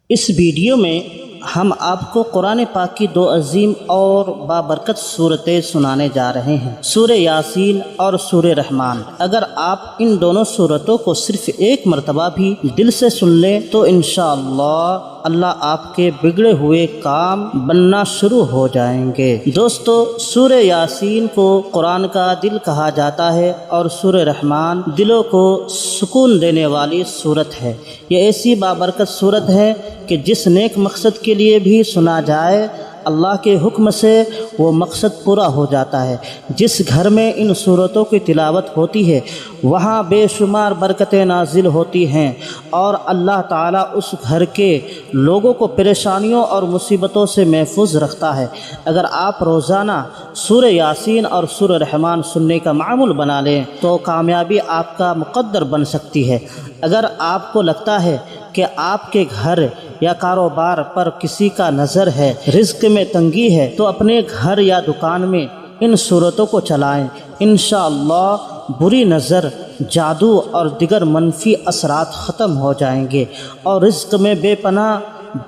इस वीडियो में हम आपको कुरान पाक की दो अजीम और बाबरकत सूरतें सुनाने जा रहे हैं, सूरह यासीन और सूरह रहमान। अगर आप इन दोनों सूरतों को सिर्फ एक मरतबा भी दिल से सुन लें तो इंशाअल्लाह अल्लाह आपके बिगड़े हुए काम बनना शुरू हो जाएंगे। दोस्तों, सूरह यासीन को कुरान का दिल कहा जाता है और सूरह रहमान दिलों को सुकून देने वाली सूरत है। ये ऐसी बाबरकत सूरत है कि जिस नेक मकसद के लिए भी सुना जाए अल्लाह के हुक्म से वो मकसद पूरा हो जाता है। जिस घर में इन सूरतों की तिलावत होती है वहाँ बेशुमार बरकतें नाजिल होती हैं और अल्लाह ताला उस घर के लोगों को परेशानियों और मुसीबतों से महफूज रखता है। अगर आप रोज़ाना सूरह यासीन और सूरह रहमान सुनने का मामूल बना लें तो कामयाबी आपका मुक़द्दर बन सकती है। अगर आपको लगता है कि आपके घर या कारोबार पर किसी का नज़र है, रिज़्क़ में तंगी है, तो अपने घर या दुकान में इन सूरतों को चलाएं। इंशाअल्लाह बुरी नज़र, जादू और दिगर मनफी असरात ख़त्म हो जाएंगे और रिज़्क़ में बेपनाह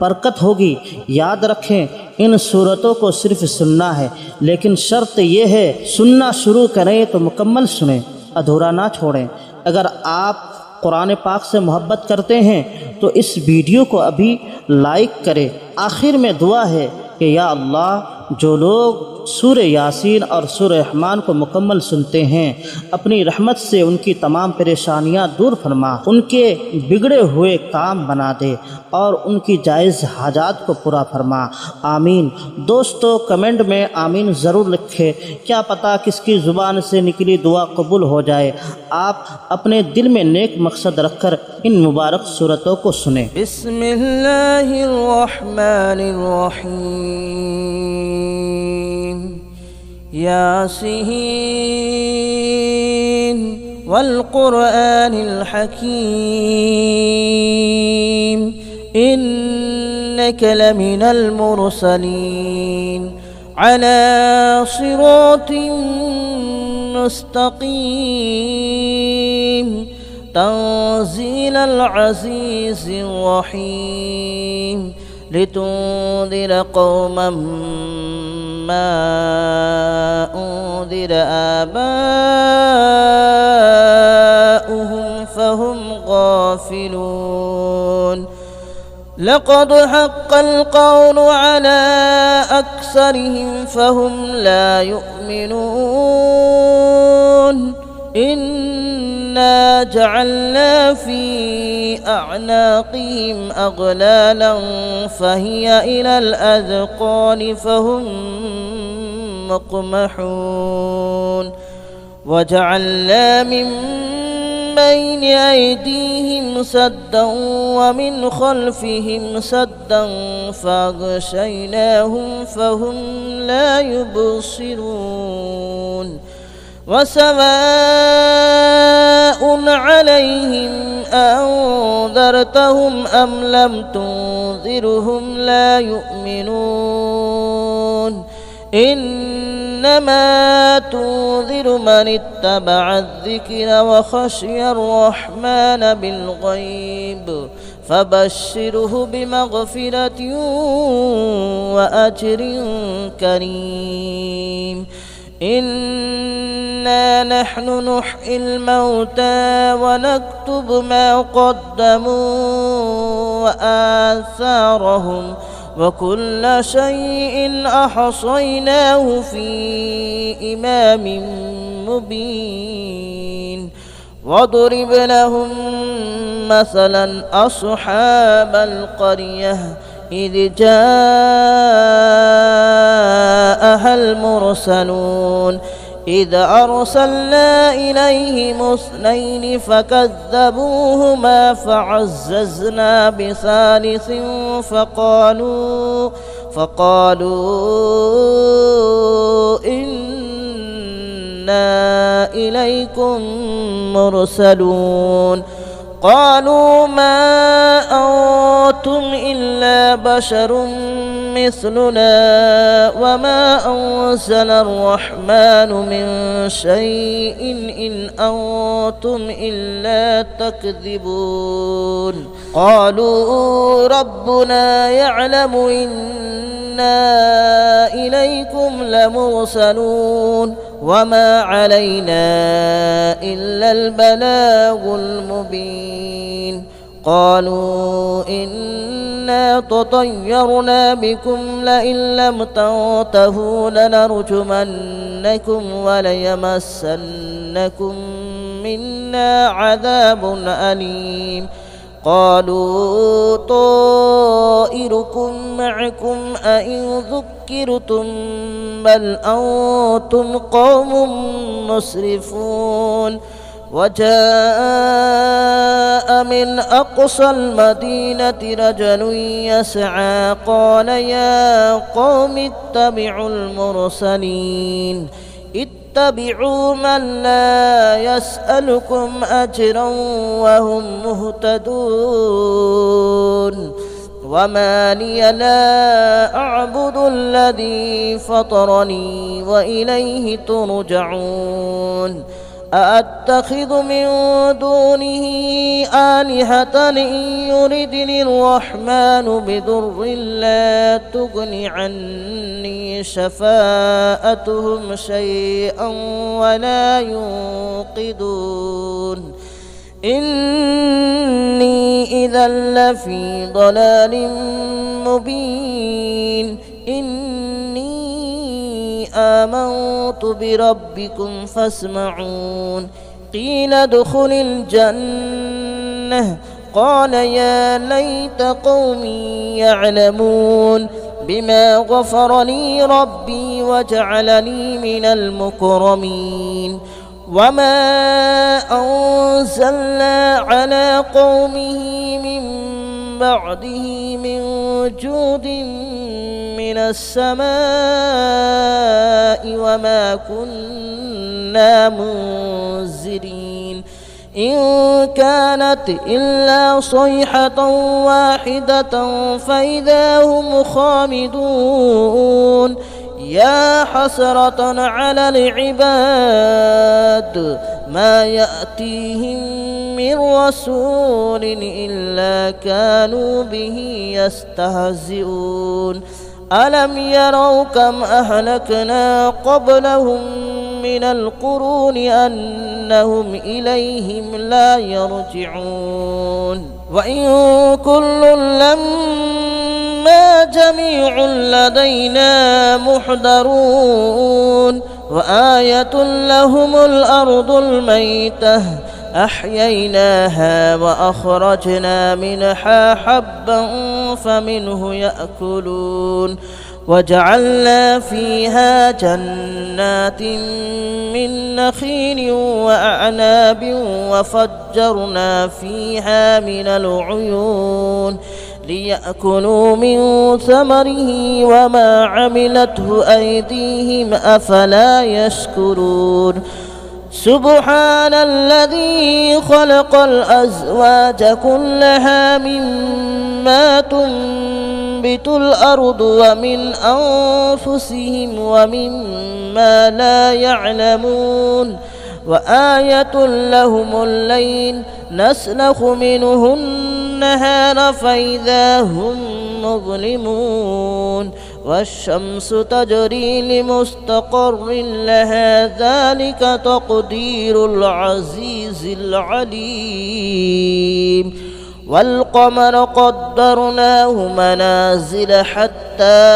बरकत होगी। याद रखें, इन सूरतों को सिर्फ सुनना है, लेकिन शर्त यह है सुनना शुरू करें तो मुकम्मल सुनें, अधूरा ना छोड़ें। अगर आप कुरान पाक से मोहब्बत करते हैं तो इस वीडियो को अभी लाइक करें। आखिर में दुआ है कि या अल्लाह, जो लोग सूरह यासीन और सूरह रहमान को मुकम्मल सुनते हैं अपनी रहमत से उनकी तमाम परेशानियां दूर फरमा, उनके बिगड़े हुए काम बना दे और उनकी जायज़ हाजात को पूरा फरमा। आमीन। दोस्तों, कमेंट में आमीन ज़रूर लिखें, क्या पता किसकी ज़ुबान से निकली दुआ कबूल हो जाए। आप अपने दिल में नेक मकसद रखकर इन मुबारक सूरतों को सुने। बिस्मिल्लाहिर्रहमानिर्रहीम। यासीन वल क़ुरआनिल हकीम इन्नका लमिनल मुरसलीन अला सिरातिन मुस्तक़ीम तंज़ीलल अज़ीज़िर रहीम लितुंज़िर क़ौमन मा उन्ज़िर आबाउहुम फहुम गाफ़िलून। लक़द हक़्क़ल क़ौलु अला अक्सरिहिम फहुम ला युमिनून। इन्ना जअलना फ़ी अअनाक़िहिम अग़लालन फ़हिय इलल अज़क़ानि फ़हुम मुक़महून। वजअलना मिन बैन अयदीहिम सद्दन वमिन ख़ल्फ़िहिम सद्दन फ़अग़शयनाहुम फ़हुम ला युबसिरून। वसवाउन अलैहिम अअंज़रतहुम अम लम तुंज़िरहुम ला युमिनून। इन्नमा तुंज़िरु मन इत्तबअ अज़्ज़िक्र व ख़शिय अर्रहमान बिल्ग़ैब फबश्शिरहु बिमग़फ़िरतिन व अज्रिन करीम। इन्ना नहनु नुह्यिल मौता व नक्तुब मा क़द्दमू व आसारहुम व कुल्ल शैइन अहसयनाहु फ़ी इमामिन मुबीन। वदरिब लहुम मसलन अस्हाबल क़रियह इज़ जाअहल मुरसलून। إذ أرسلنا إليهم اثنين فكذبوهما فعززنا بثالث فقالوا إنا إليكم مرسلون قالوا ما أنتم إلا بشر مثلنا وما أنزل الرحمن من شيء إن أنتم إلا تكذبون قالوا ربنا يعلم إنا إليكم لمرسلون وما علينا إلا البلاغ المبين قالوا إنا تطيرنا بكم لئن لم تنتهوا لنرجمنكم وليمسنكم منا عذاب أليم قالوا طائركم معكم أئن ذكرتم بل أنتم قوم مسرفون وجاء من أقصى المدينة رجل يسعى قال يا قوم اتبعوا المرسلين اتبعوا من لا يسألكم أجرا وهم مهتدون وما لي لا أعبد الذي فطرني وإليه ترجعون أأتخذ من دونه آلهة إن يردني الرحمن بضر لا تغن عني شفاءتهم شيئا ولا ينقذون إني إذا لفي ضلال مبين إني آمنت بربكم فاسمعون قيل ادخل الجنة قال يا ليت قومي يعلمون بما غفر لي ربي وجعلني من المكرمين وما أنزلنا على قومه من بعده من جود من السماء وما كنا منزلين إن كانت إلا صيحة واحدة فإذا هم خامدون يا حسرة على العباد ما يأتيهم من رسول إلا كانوا به يستهزئون ألم يروا كم أهلكنا قبلهم من القرون أنهم إليهم لا يرجعون وإن كل لما جميع لدينا محضرون وآية لهم الأرض الميتة أحييناها وأخرجنا منها حبا فمنه يأكلون وجعلنا فيها جنات من نخيل وأعناب وفجرنا فيها من العيون ليأكلوا من ثمره وما عملته أيديهم أفلا يشكرون سبحان الذي خلق الأزواج كلها مما تنبت الأرض ومن أنفسهم ومما لا يعلمون وآية لهم الليل نسلخ منه النهار فإذا هم مظلمون والشمس تجري لمستقر لها ذلك تقدير العزيز العليم والقمر قدرناه منازل حتى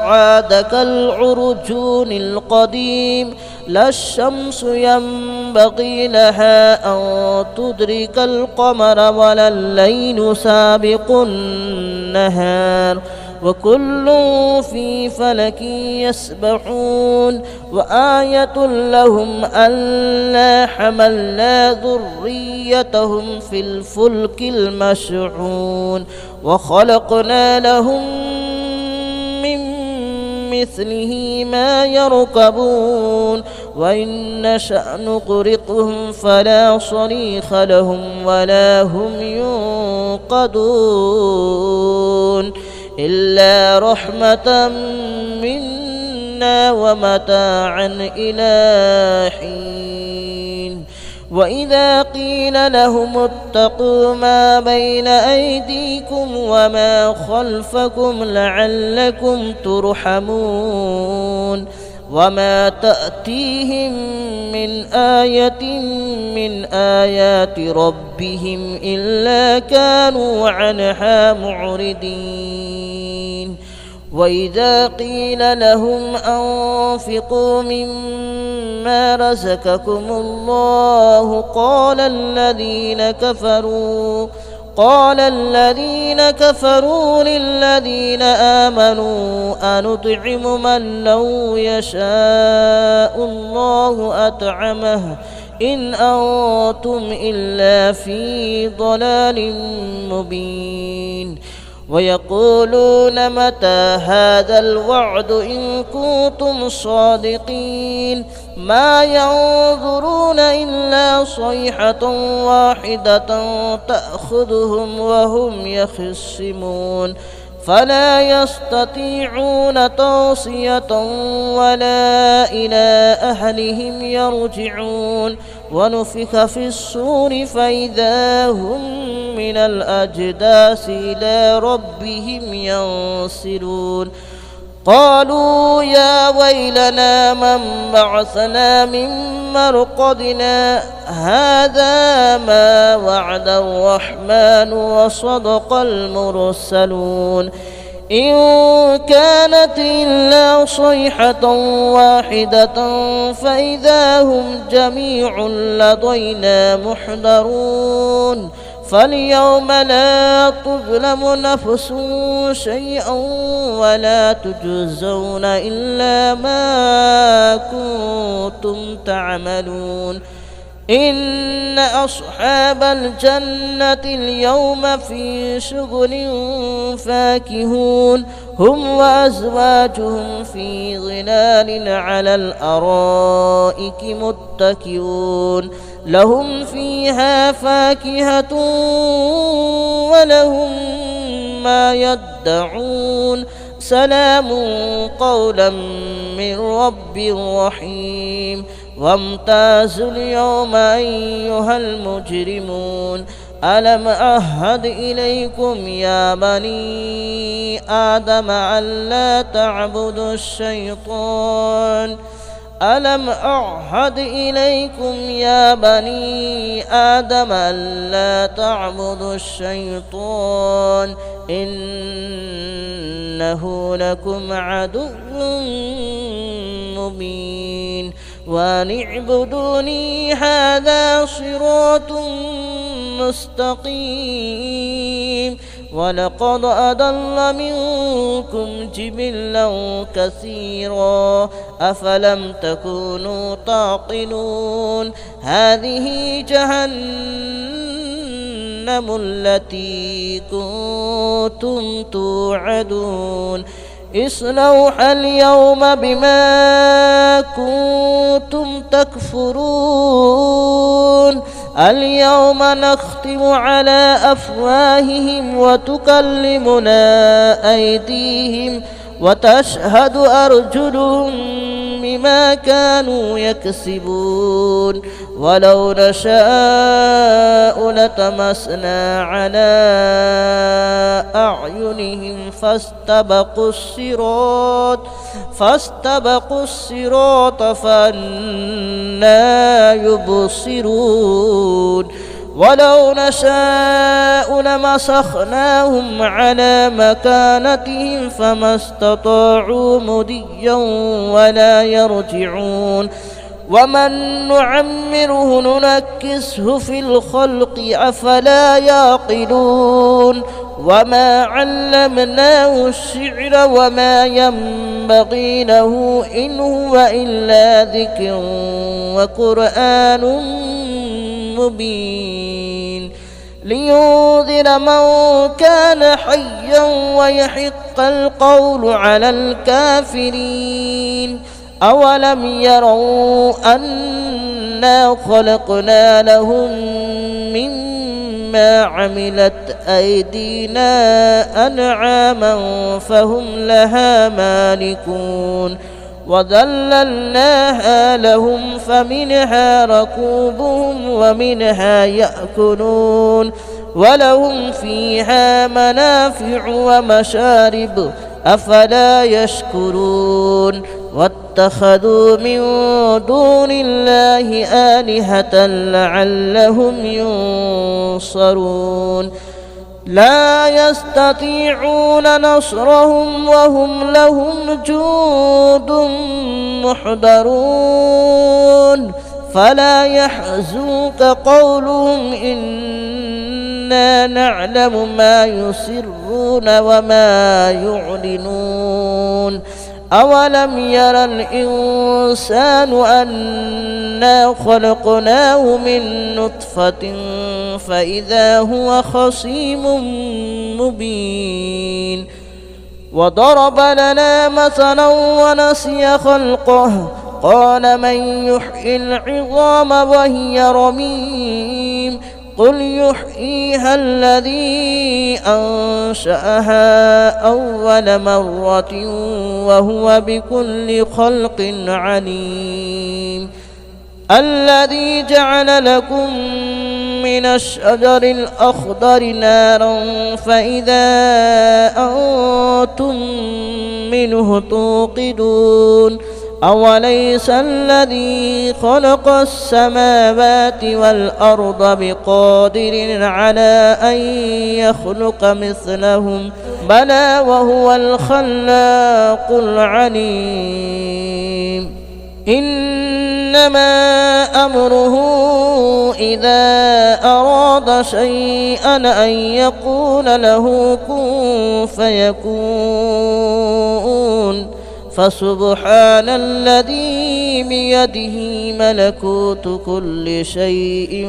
عاد كالعرجون القديم لا الشمس ينبغي لها أن تدرك القمر ولا الليل سابق النهار وكل في فلك يسبحون وآية لهم ألا حملنا ذريتهم في الفلك المشحون وخلقنا لهم من مثله ما يركبون وإن نشأ نغرقهم فلا صريخ لهم ولا هم ينقذون إلا رحمة منا ومتاعا إلى حين وإذا قيل لهم اتقوا ما بين أيديكم وما خلفكم لعلكم ترحمون وما تأتيهم من آية من آيات ربهم إلا كانوا عنها معرضين وإذا قيل لهم أنفقوا مما رزقكم الله قال الذين كفروا للذين آمنوا أنطعم من لو يشاء الله أطعمه إن أنتم إلا في ضلال مبين ويقولون متى هذا الوعد إن كنتم صادقين ما ينظرون إلا صيحة واحدة تأخذهم وهم يخصمون فلا يستطيعون توصية ولا إلى أهلهم يرجعون ونفخ في الصور فإذا هم من الأجداث إلى ربهم ينسلون قالوا يا ويلنا من بعثنا من مرقدنا هذا ما وعد الرحمن وصدق المرسلون إن كانت إلا صيحة واحدة فإذا هم جميع لدينا محضرون فاليوم لا تظلم نفس شيئا ولا تجزون إلا ما كنتم تعملون إن أصحاب الجنة اليوم في شغل فاكهون هم وأزواجهم في ظلال على الأرائك متكئون لهم فيها فاكهة ولهم ما يدعون سلام قولا من رب رحيم وامتازوا اليوم أيها المجرمون ألم أعهد إليكم يا بني آدم ألا تعبدوا الشيطان ألم أعهد إليكم يا بني آدم ألا تعبدوا الشيطان إنه لكم عدو مبين وأن اعبدوني هذا صراط مستقيم ولقد أضل منكم جبلا كثيرا أفلم تكونوا تعقلون هذه جهنم التي كنتم توعدون اصلوها اليوم بما كنتم تكفرون اليوم نختم على أفواههم وتكلمنا أيديهم وتشهد أرجلهم بما كانوا يكسبون ولو نشاء لتمسنا على أعينهم فاستبقوا الصراط فأنى يبصرون ولو نشاء لمسخناهم على مكانتهم فما استطاعوا مضيا ولا يرجعون ومن نعمره ننكسه في الخلق أفلا يعقلون وما علمناه الشعر وما ينبغي له إن هو إلا ذكر وقرآن مبين لينذر من كان حيا ويحق القول على الكافرين أولم يروا أنا خلقنا لهم مما عملت أيدينا أنعاما فهم لها مالكون وذللناها لهم فمنها ركوبهم ومنها يأكلون ولهم فيها منافع ومشارب أفلا يشكرون واتخذوا من دون الله آلهة لعلهم ينصرون لا يستطيعون نصرهم وهم لهم جند محضرون فلا يحزنك قولهم إنا نعلم ما يسرون وما يعلنون أولم ير الإنسان أنا خلقناه من نطفة فإذا هو خصيم مبين وضرب لنا مثلا ونسي خلقه قال من يحيي العظام وهي رميم قل يحييها الذي أنشأها أول مرة وهو بكل خلق عليم الذي جعل لكم من الشجر الأخضر نارا فإذا أنتم منه توقدون أوليس الذي خلق السماوات والأرض بقادر على أن يخلق مثلهم بلى وهو الخلاق العليم إنما أمره إذا أراد شيئا أن يقول له كن فيكون فسبحان الذي بيده ملكوت كل شيء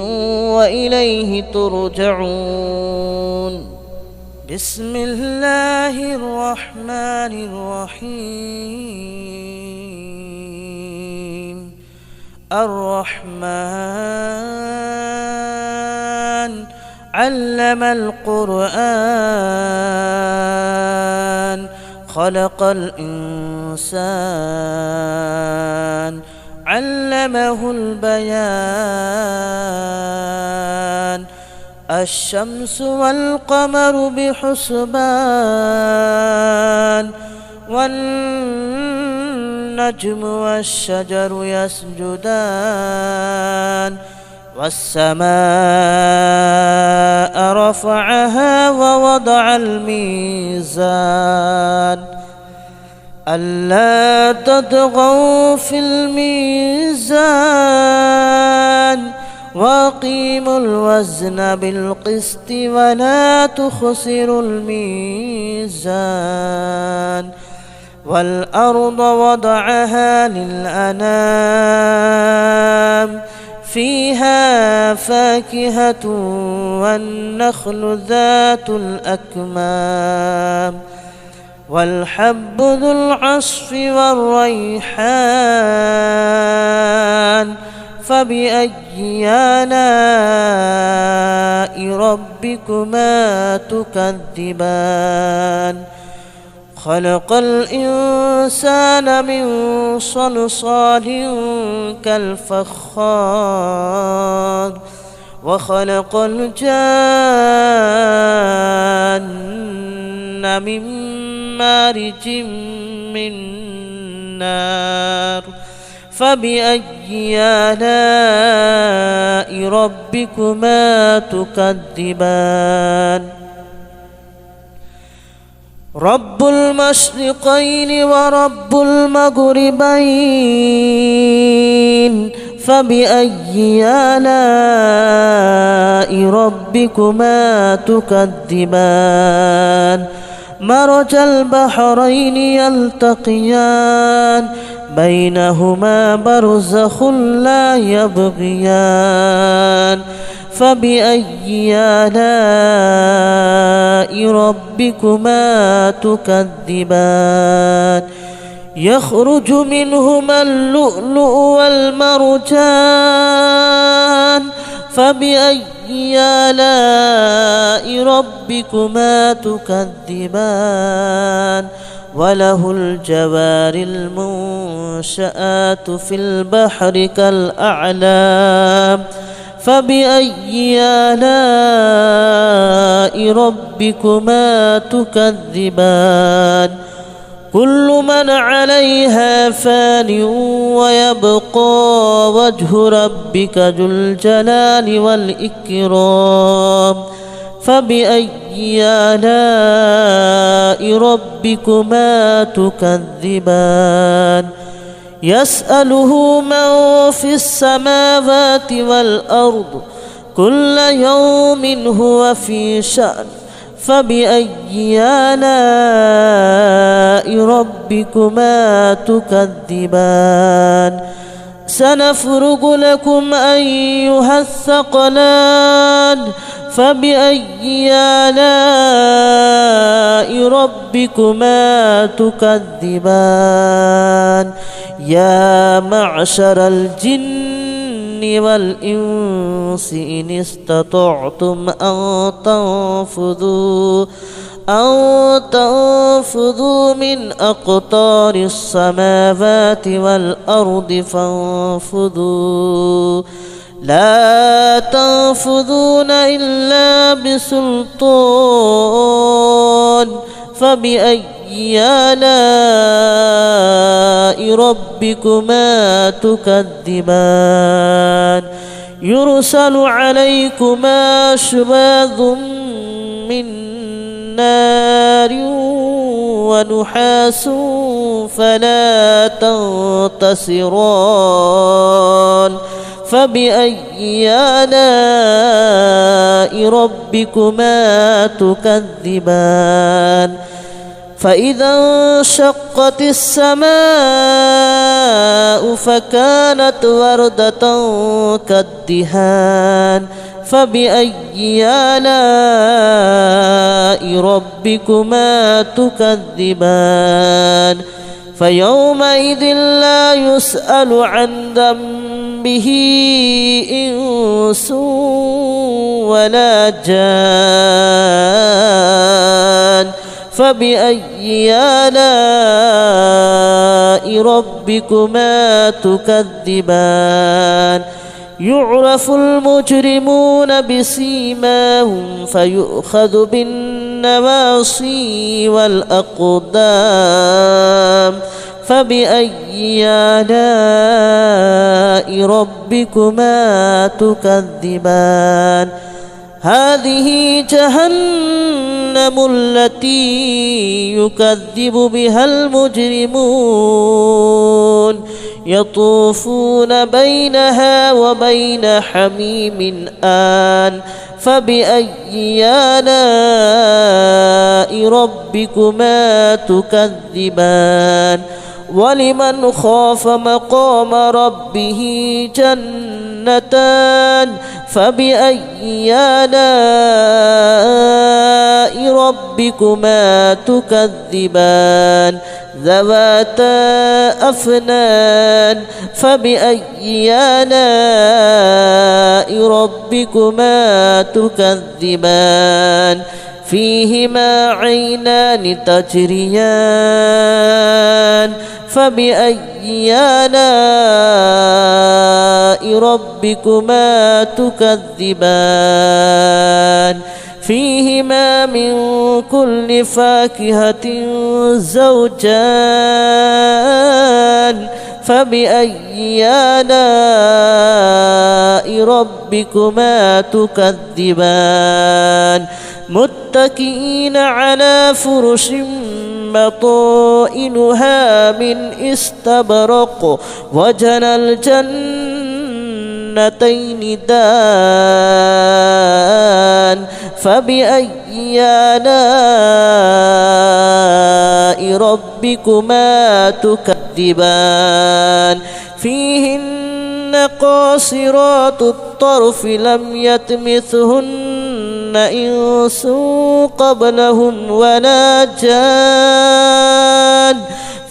وإليه ترجعون بسم الله الرحمن الرحيم الرحمن علم القرآن خلق الإنسان علمه البيان الشمس والقمر بحسبان والنجم والشجر يسجدان والسماء رفعها ووضع الميزان ألا تطغوا في الميزان وأقيموا الوزن بالقسط ولا تخسروا الميزان والأرض وضعها للأنام فيها فاكهة والنخل ذات الأكمام والحب ذو العصف والريحان فبأي آلاء ربكما تكذبان خلق الإنسان من صلصال كالفخار وخلق الجان من مارج من نار فبأي آلاء ربكما تكذبان رب المشرقين ورب المغربين فبأي آلاء ربكما تكذبان مرج البحرين يلتقيان بينهما برزخ لا يبغيان فبأي آلاء ربكما تكذبان يخرج منهما اللؤلؤ والمرجان فبأي آلاء ربكما تكذبان وله الجوار المنشآت في البحر كالأعلام فبأي آلاء ربكما تكذبان كل من عليها فان ويبقى وجه ربك ذو الجلال والإكرام فبأي آلاء ربكما تكذبان يسأله من في السماوات والأرض كل يوم هو في شأن فبأي آلاء ربكما تكذبان سنفرغ لكم أيها الثقلان فبأي آلاء ربكما تكذبان يا معشر الجن والإنس إن استطعتم أن تنفذوا من أقطار السماوات والأرض فانفذوا لا تنفذون إلا بسلطان فبأي آلاء ربكما تكذبان يرسل عليكما شواظ من نار ونحاس فلا تنتصران فبأي آلاء ربكما تكذبان فإذا انشقت السماء فكانت وردة كالدهان فبأي آلاء ربكما تكذبان فيومئذ لا يسأل عن ذنبه إنس ولا جان فبأي آلاء ربكما تكذبان يعرف المجرمون بسيماهم فيؤخذ بالنواصي والأقدام فبأي آلاء ربكما تكذبان هذه جهنم التي يكذب بها المجرمون يطوفون بينها وبين حميم آن فبأي آلاء ربكما تكذبان ولمن خاف مقام ربه جنتان فبأي آلاء ربكما تكذبان ذواتا أفنان فبأي آلاء ربكما تكذبان فيهما عينان تجريان فبأي آلاء ربكما تكذبان فيهما من كل فاكهة زوجان فبأي آلاء ربكما تكذبان متكئين على فرش بطائنها من استبرق وجنى الجنتين دان فبأي آلاء ربكما تكذبان فيهن قاصرات الطرف لم يطمثهن إنس قبلهم ولا جان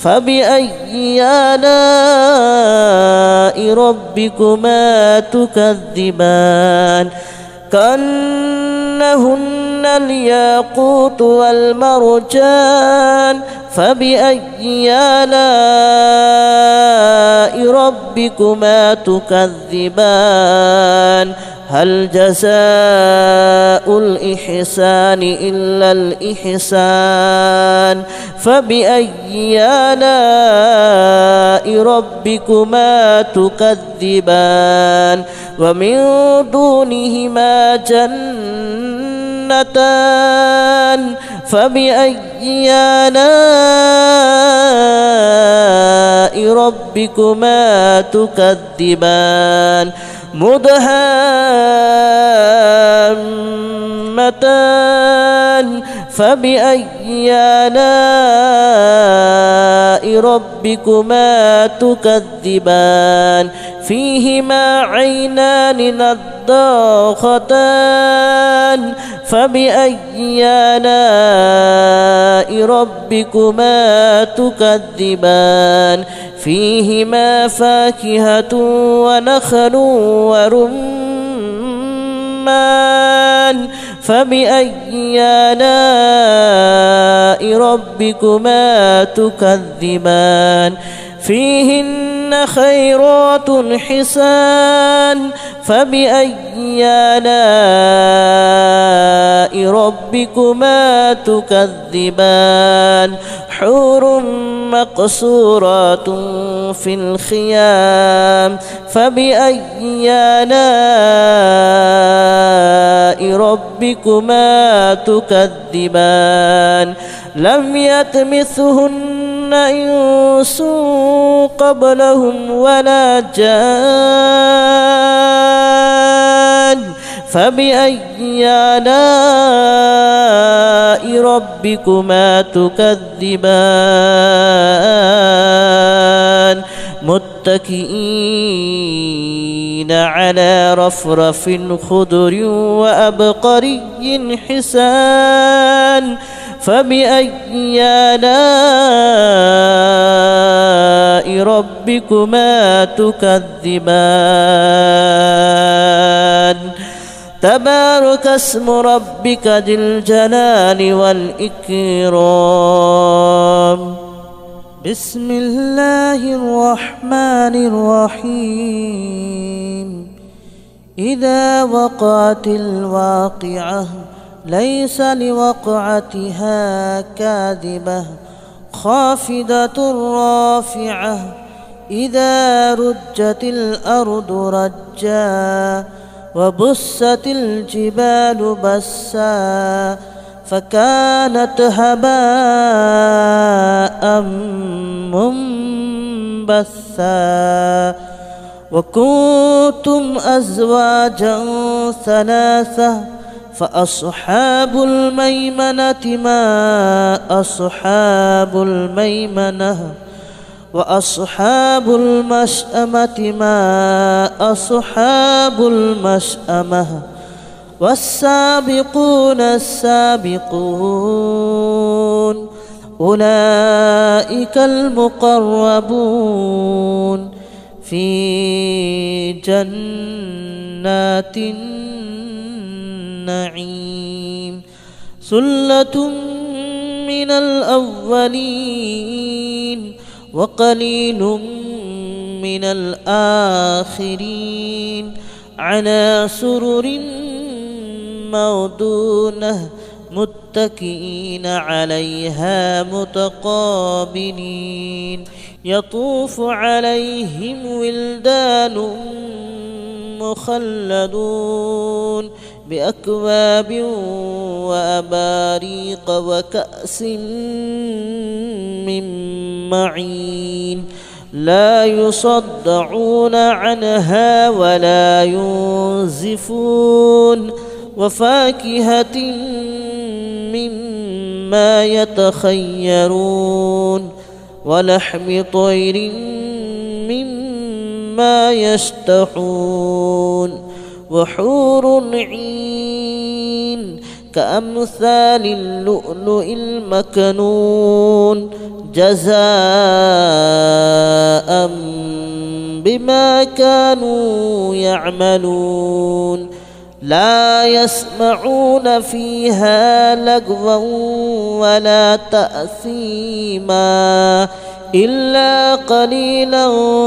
فبأي آلاء ربكما تكذبان كأنهن الياقوت والمرجان فبأي آلاء ربكما تكذبان هل جزاء الإحسان إلا الإحسان فبأي آلاء ربكما تكذبان ومن دونهما جنتان فبأي آلاء ربكما تكذبان مدهامتان فبأي آلاء ربكما تكذبان فيهما عينان نضاختان فبأي آلاء ربكما تكذبان فيهما فاكهة ونخل ورمان فبأي آلاء ربكما تكذبان فيهن خيرات حسان فبأي آلاء ربكما تكذبان حور مقصورات في الخيام فبأي آلاء ربكما تكذبان لم يطمثهن إنس قبلهم ولا جان فبأي آلاء ربكما تكذبان متكئين على رفرف خضر وأبقري حسان فبأي آلاء ربكما تكذبان تبارك اسم ربك ذي الجلال والإكرام بسم الله الرحمن الرحيم إذا وقعت الواقعة ليس لوقعتها كاذبة خافضة رافعة إذا رجت الأرض رجا وبست الجبال بسا فكانت هباء منبثا وكنتم أزواجا ثلاثة فأصحاب الميمنة ما أصحاب الميمنة وأصحاب المشأمة ما أصحاب المشأمة والسابقون السابقون أولئك المقربون في جنات النعيم ثلة من الأولين وقليل من الآخرين على سرر موضونة متكئين عليها متقابلين يطوف عليهم ولدان مخلدون بأكواب وأباريق وكأس من معين لا يصدعون عنها ولا ينزفون وفاكهة مما يتخيرون ولحم طير مما يشتهون وحور عين كأمثال اللؤلؤ المكنون جزاء بما كانوا يعملون لا يسمعون فيها لغوا ولا تأثيما إلا قليلا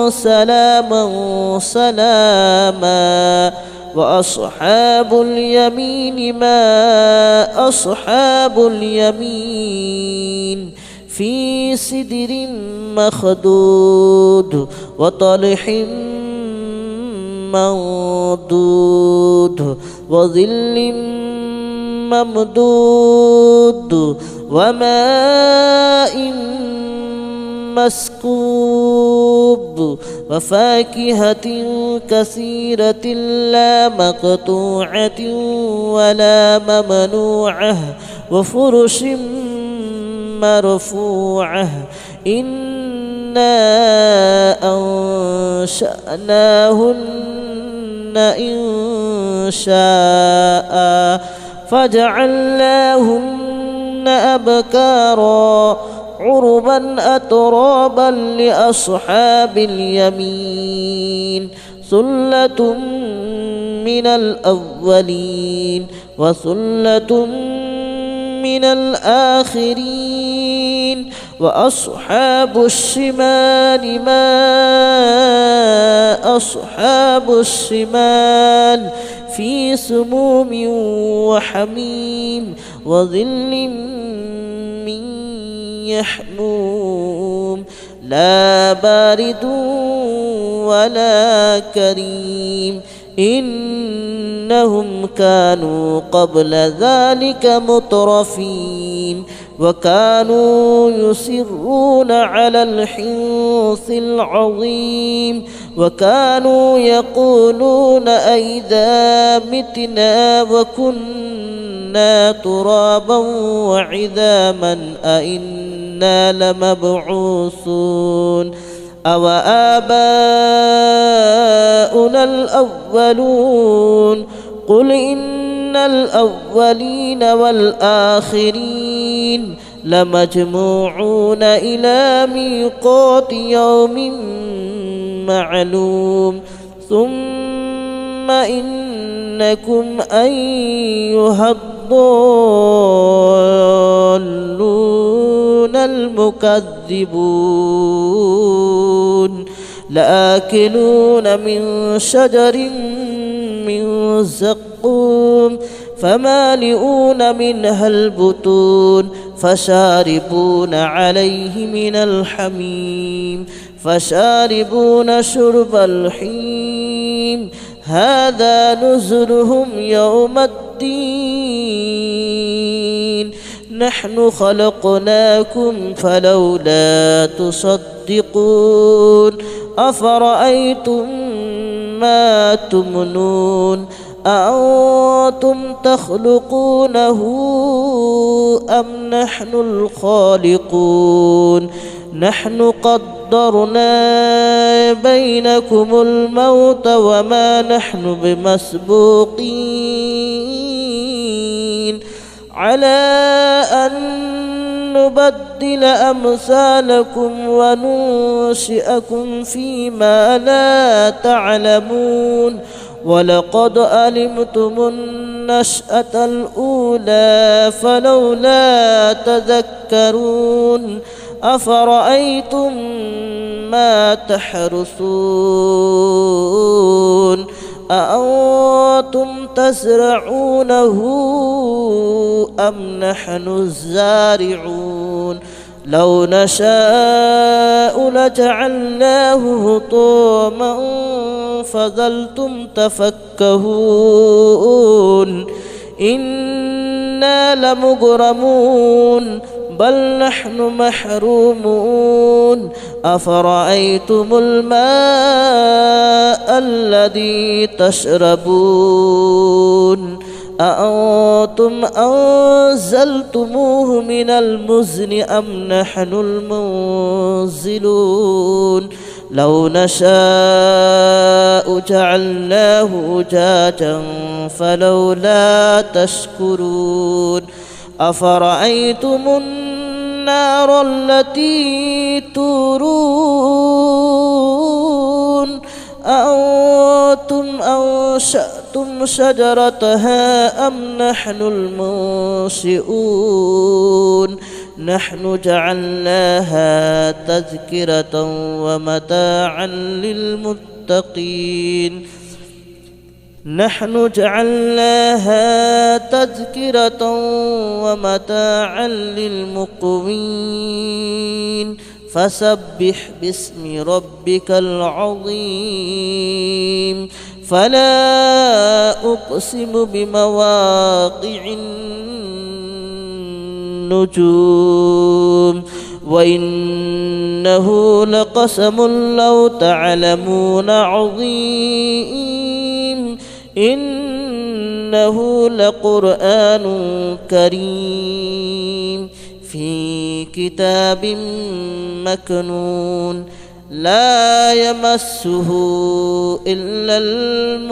سلاما سلاما وأصحاب اليمين ما أصحاب اليمين في سدر مخدود وطلح منضود وظل ممدود وماء مسكوب وفاكهة كثيرة لا مقطوعة ولا ممنوعة وفرش مرفوعة إنا أنشأناهن إن شاء فجعلناهن أبكارا عربا أترابا لأصحاب اليمين ثلة من الأولين وثلة من الآخرين وأصحاب الشمال ما أصحاب الشمال في سموم وحميم وظل من يحموم لا بارد ولا كريم إنهم كانوا قبل ذلك مترفين وكانوا يصرون على الحنث العظيم وكانوا يقولون أئذا متنا وكنا ترابا وعظاما أئنا لمبعوثون أو آباؤنا الأولون قل إن الأولين والآخرين لمجموعون إلى ميقات يوم معلوم ثم إنكم أيها الضالون المكذبون لآكلون من شجر من زقوم فمالئون منها البطون فشاربون عليه من الحميم فشاربون شرب الحميم هذا نزلهم يوم الدين نحن خلقناكم فلولا تصدقون أفرأيتم ما تمنون أأنتم تخلقونه أم نحن الخالقون نحن قدرنا بينكم الموت وما نحن بمسبوقين على أن نبدل أمثالكم وننشئكم فيما لا تعلمون ولقد علمتم النشأة الأولى فلولا تذكرون أفرأيتم ما تحرثون أأنتم تزرعونه أم نحن الزارعون لو نشاء لجعلناه هطاما فظلتم تفكهون إنا لمغرمون بل نحن محرومون أفرأيتم الماء الذي تشربون أأنتم أنزلتموه من المزن أم نحن المنزلون لو نشاء جعلناه أجاجا فلولا تشكرون أفرأيتم النار التي تورون أأنتم أنشأتم شجرتها أم نحن المنشئون نحن جعلناها تذكرة ومتاعا للمتقين نحن جعلناها تذكرة ومتاعا للمقوين فسبح باسم ربك العظيم فلا أقسم بمواقع النجوم وإنه لقسم لو تعلمون عظيم إنه لقرآن كريم في كتاب مكنون لا يمسه إلا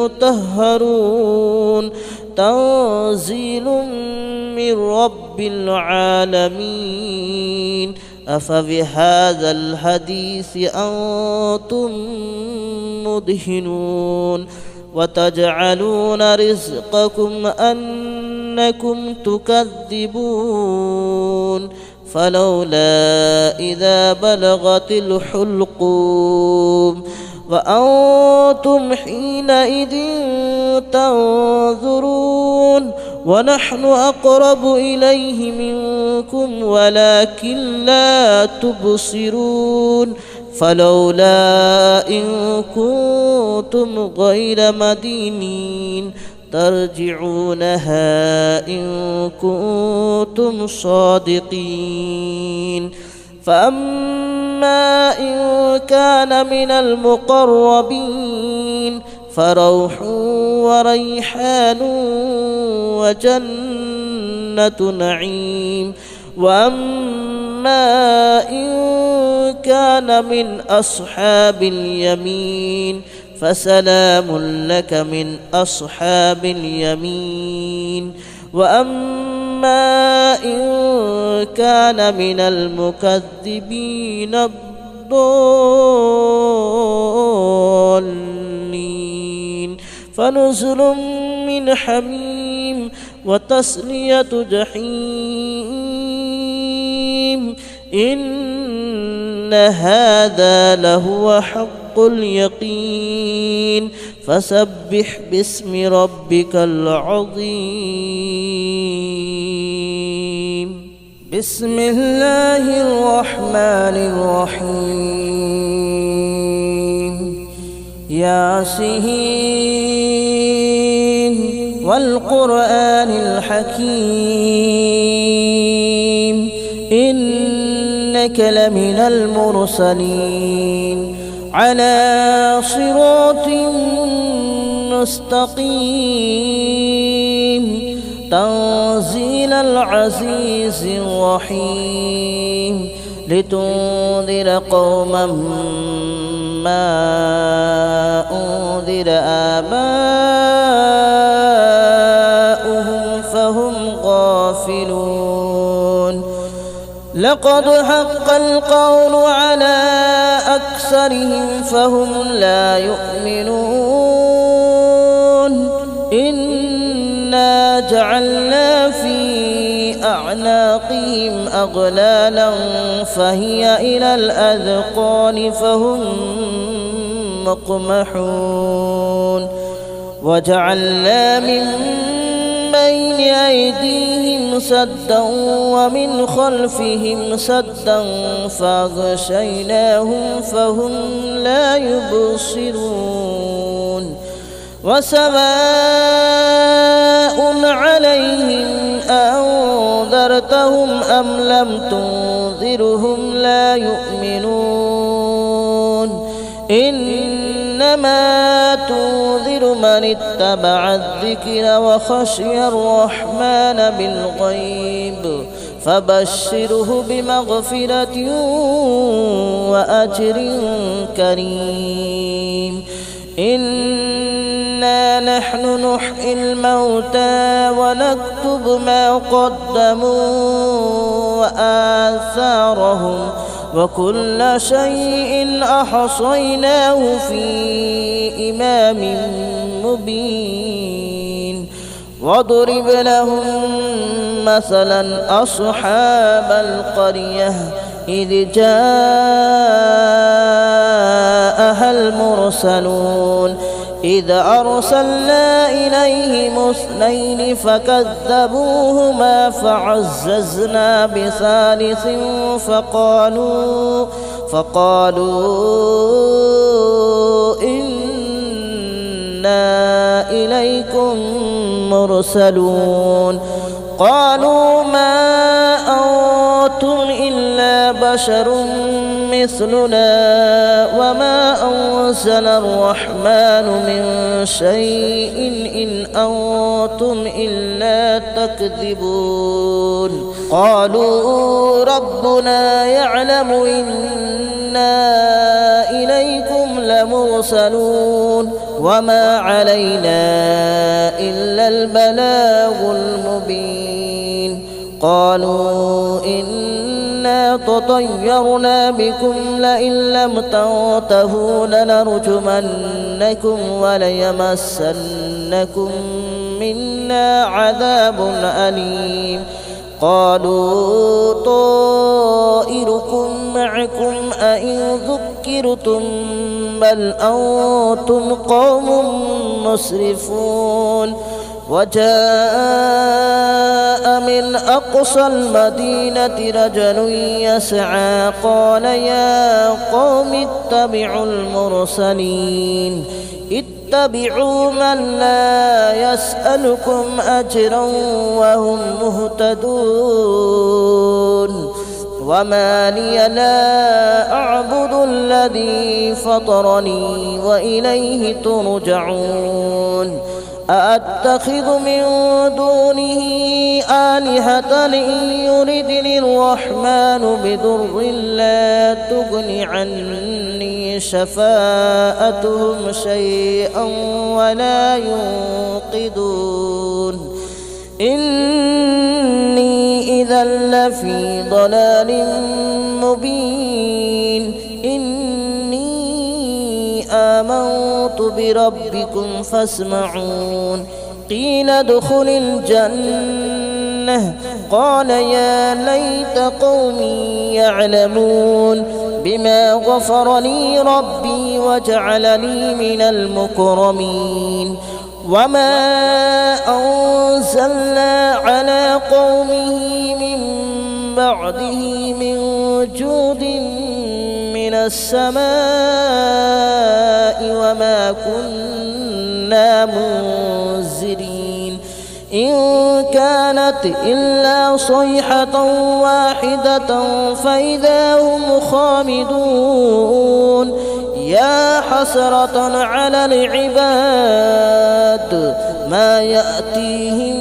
المطهرون تنزيل من رب العالمين أفبهذا الحديث أنتم مدهنون وتجعلون رزقكم أنكم تكذبون فلولا إذا بلغت الحلقوم وأنتم حينئذ تنظرون ونحن أقرب إليه منكم ولكن لا تبصرون فلولا إن كنتم غير مدينين ترجعونها إن كنتم صادقين فأما إن كان من المقربين فروح وريحان وجنة نعيم وأما إن كان من أصحاب اليمين فسلام لك من أصحاب اليمين وأما إن كان من المكذبين الضالين فنزل من حميم وتصلية جحيم إن هذا لهو حق اليقين فسبح باسم ربك العظيم بسم الله الرحمن الرحيم ياسين والقرآن الحكيم إنك لمن المرسلين على صراط مستقيم تنزيل العزيز الرحيم لتنذر قوما ما أنذر آباؤهم فهم غافلون لقد حق القول على أكثرهم فهم لا يؤمنون إنا جعلنا في أعناقهم أغلالا فهي إلى الأذقان فهم مقمحون وجعلنا من بين أيديهم سدا ومن خلفهم سدا فأغشيناهم فهم لا يبصرون وسواء عليهم أنذرتهم أم لم تنذرهم لا يؤمنون إنما تنذر من اتبع الذكر وخشي الرحمن بالغيب فبشره بمغفرة وأجر كريم. إنا نحن نحيي الموتى ونكتب ما قدموا وآثارهم وكل شيء أحصيناه في إمام مبين. واضرب لهم مثلا أصحاب القرية إذ جاءها المرسلون إذ أرسلنا إليهم اثنين فكذبوهما فعززنا بثالث فقالوا إنا إليكم مرسلون. قالوا ما أنتم إلا بشر مثلنا وما أنزل الرحمن من شيء إن أنتم إلا تكذبون. قالوا ربنا يعلم إنا إليكم لمرسلون وما علينا إلا البلاغ المبين. قالوا إنا تطيرنا بكم لئن لم تنتهوا لنرجمنكم وليمسنكم منا عذاب أليم. قالوا طائركم معكم أئن ذكرتم بل أنتم قوم مسرفون. وجاء من أقصى المدينة رجل يسعى قال يا قوم اتبعوا المرسلين اتبعوا من لا يسألكم أجرا وهم مهتدون. وما لي لا أعبد الذي فطرني وإليه ترجعون. أأتخذ من دونه آلهة إن يردني الرحمن بضر لا تغن عني شفاءتهم شيئا ولا ينقذون. إني إذا لفي ضلال مبين. آمنت بربكم فاسمعون. قيل ادخل الجنة قال يا ليت قومي يعلمون بما غفر لي ربي وجعلني من المكرمين. وما أنزلنا على قومه من بعده من جود من السماء وما كنا منزلين. إن كانت إلا صيحة واحدة فإذا هم خامدون. يا حسرة على العباد ما يأتيهم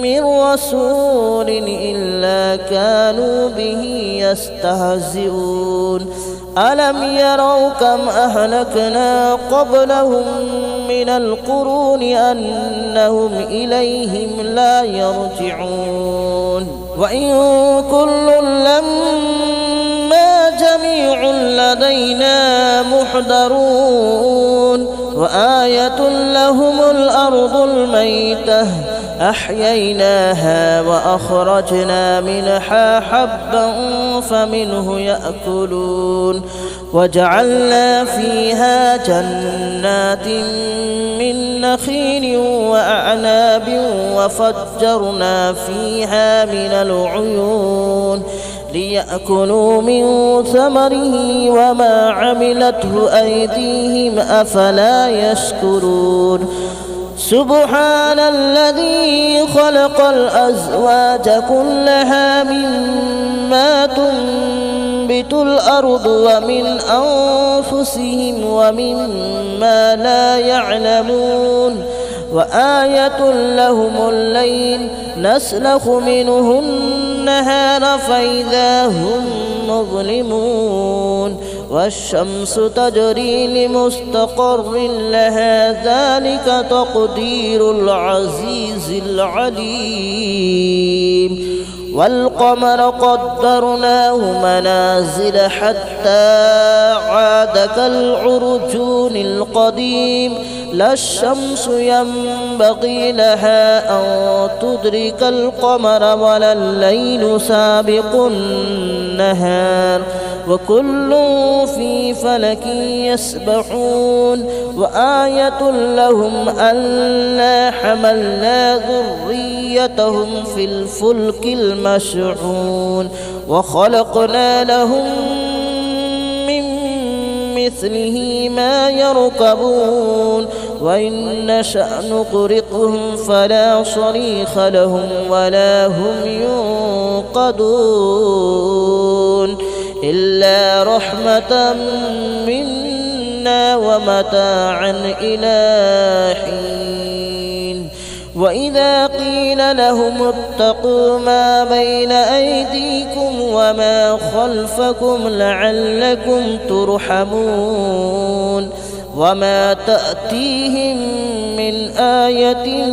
من رسول إلا كانوا به يستهزئون. ألم يروا كم أهلكنا قبلهم من القرون أنهم إليهم لا يرجعون. وإن كل لما جميع لدينا محضرون. وآية لهم الأرض الميتة أحييناها وأخرجنا منها حبا فمنه يأكلون. وجعلنا فيها جنات من نخيل وأعناب وفجرنا فيها من العيون ليأكلوا من ثمره وما عملته أيديهم أفلا يشكرون. سبحان الذي خلق الأزواج كلها مما تنبت الأرض ومن أنفسهم ومما لا يعلمون. وآية لهم الليل نسلخ منه النهار فإذا هم مظلمون والشمس تجري لمستقر لها ذلك تقدير العزيز العليم والقمر قدرناه منازل حتى عاد كالعرجون القديم لا الشمس ينبغي لها أن تدرك القمر ولا الليل سابق النهار وكل في فلك يسبحون وآية لهم ألا حملنا ذريتهم في الفلك المشحون وخلقنا لهم من مثله ما يركبون وإن نشأ نغرقهم فلا صريخ لهم ولا هم ينقذون إلا رحمة منا ومتاعا إلى حين وإذا قيل لهم اتقوا ما بين أيديكم وما خلفكم لعلكم ترحمون وما تأتيهم من آية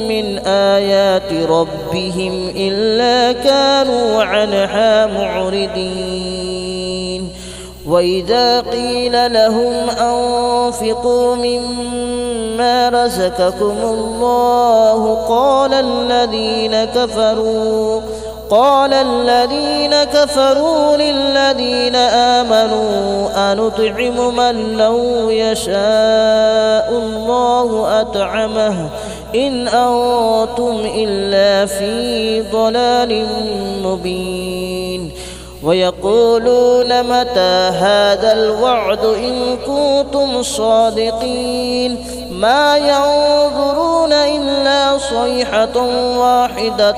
من آيات ربهم إلا كانوا عنها معرضين وإذا قيل لهم أنفقوا مما رزقكم الله قال الذين كفروا للذين آمنوا أنطعم من لو يشاء الله أطعمه إن أنتم إلا في ضلال مبين ويقولون متى هذا الوعد إن كنتم صادقين ما ينظرون إلا صيحة واحدة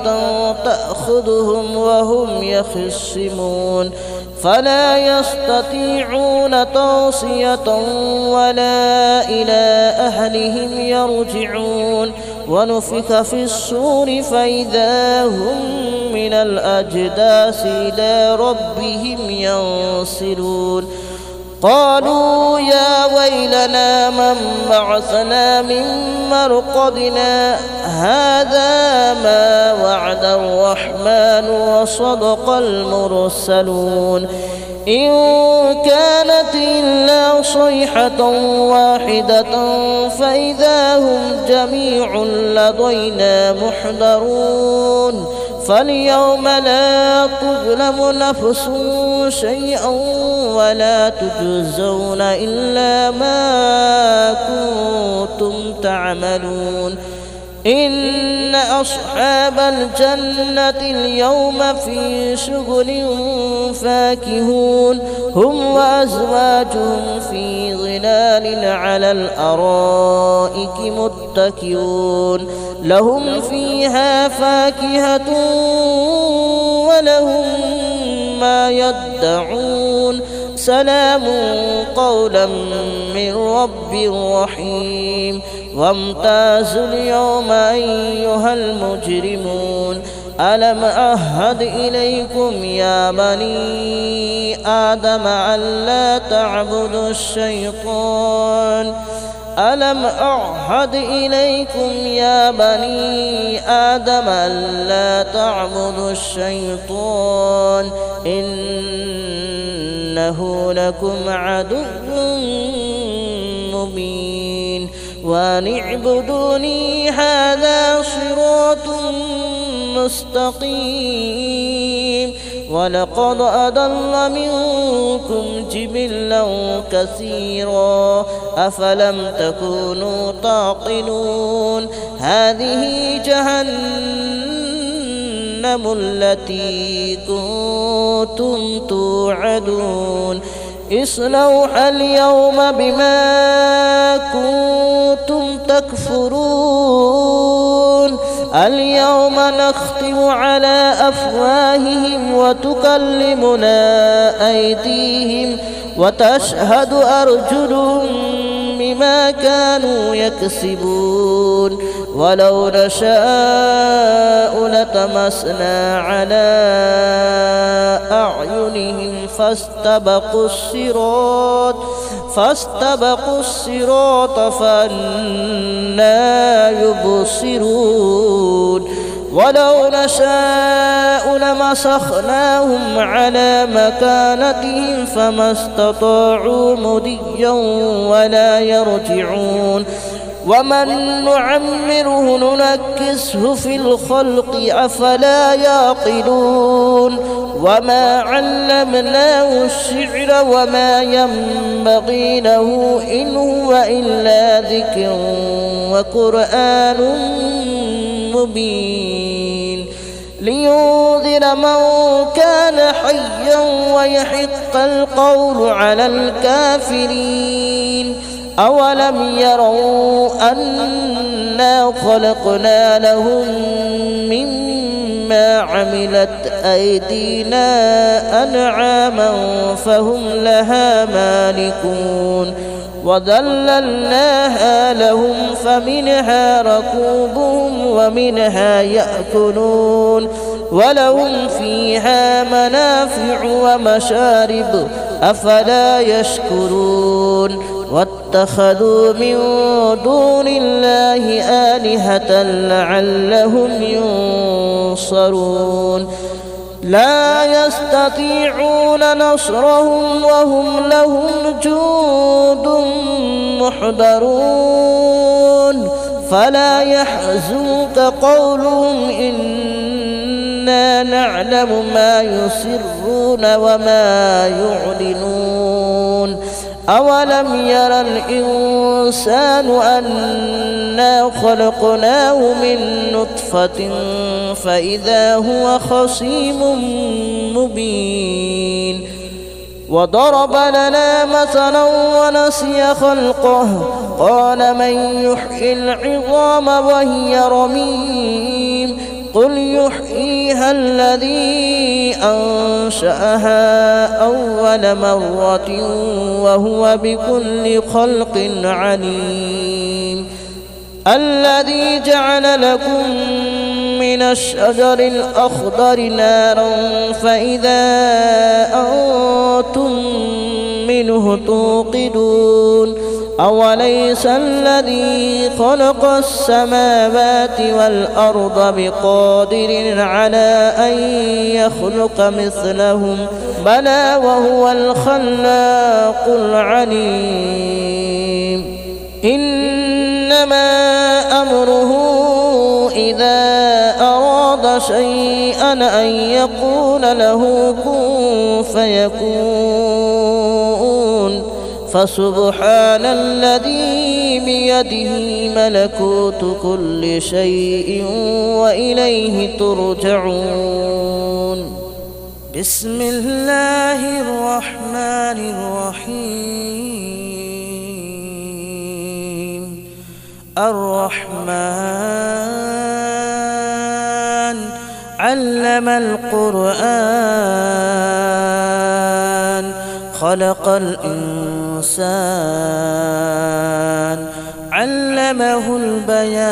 تأخذهم وهم يخصمون فلا يستطيعون توصية ولا إلى أهلهم يرجعون ونفخ في الصور فإذا هم من الأجداث إلى ربهم ينسلون قالوا يا ويلنا من بعثنا من مرقدنا هذا ما وعد الرحمن وصدق المرسلون إن كانت إلا صيحة واحدة فإذا هم جميع لدينا محضرون فاليوم لا تظلم نفس شيئا ولا تجزون إلا ما كنتم تعملون إن أصحاب الجنة اليوم في شغل فاكهون هم وأزواجهم في ظلال على الأرائك متكئون لهم فيها فاكهة ولهم ما يدعون سلام قولا من رب رحيم وامتازوا اليوم أيها المجرمون ألم أعهد إليكم يا بني آدم ألا تعبدوا الشيطان ألم أعهد إليكم يا بني آدم ألا تعبدوا الشيطان إنه لكم عدو مبين وأن اعبدوني هذا صراط مستقيم ولقد أضل منكم جبلا كثيرا أفلم تكونوا تعقلون هذه جهنم التي كنتم توعدون اصلوها اليوم بما كنتم تكفرون اليوم نختم على أفواههم وتكلمنا أيديهم وتشهد أرجلهم بما كانوا يكسبون ولو نشاء لطمسنا على أعينهم فاستبقوا الصراط فأنى يبصرون ولو نشاء لمسخناهم على مكانتهم فما استطاعوا مضيا ولا يرجعون ومن نعمره ننكسه في الخلق أفلا يعقلون وما علمناه الشعر وما ينبغي له إن هو إلا ذكر وقرآن مبين لينذر من كان حيا ويحق القول على الكافرين أولم يروا أنا خلقنا لهم مما عملت أيدينا أنعاما فهم لها مالكون وذللناها لهم فمنها ركوبهم ومنها يأكلون ولهم فيها منافع ومشارب أفلا يشكرون واتخذوا من دون الله آلهة لعلهم ينصرون لا يستطيعون نصرهم وهم لهم جند محضرون فلا يحزنك قولهم إنا نعلم ما يسرون وما يعلنون أولم يرى الإنسان أنا خلقناه من نطفة فإذا هو خصيم مبين وضرب لنا مثلا ونسي خلقه قال من يحيي العظام وهي رميم قل يحييها الذي أنشأها أول مرة وهو بكل خلق عليم الذي جعل لكم من الشجر الأخضر نارا فإذا أنتم منه توقدون أوليس الذي خلق السماوات والأرض بقادر على أن يخلق مثلهم بلى وهو الخلاق العليم إنما أمره إذا أراد شيئا أن يقول له كن فيكون فسبحان الذي بيده ملكوت كل شيء وإليه ترجعون بسم الله الرحمن الرحيم الرحمن علم القرآن خلق الإنسان علمه البيان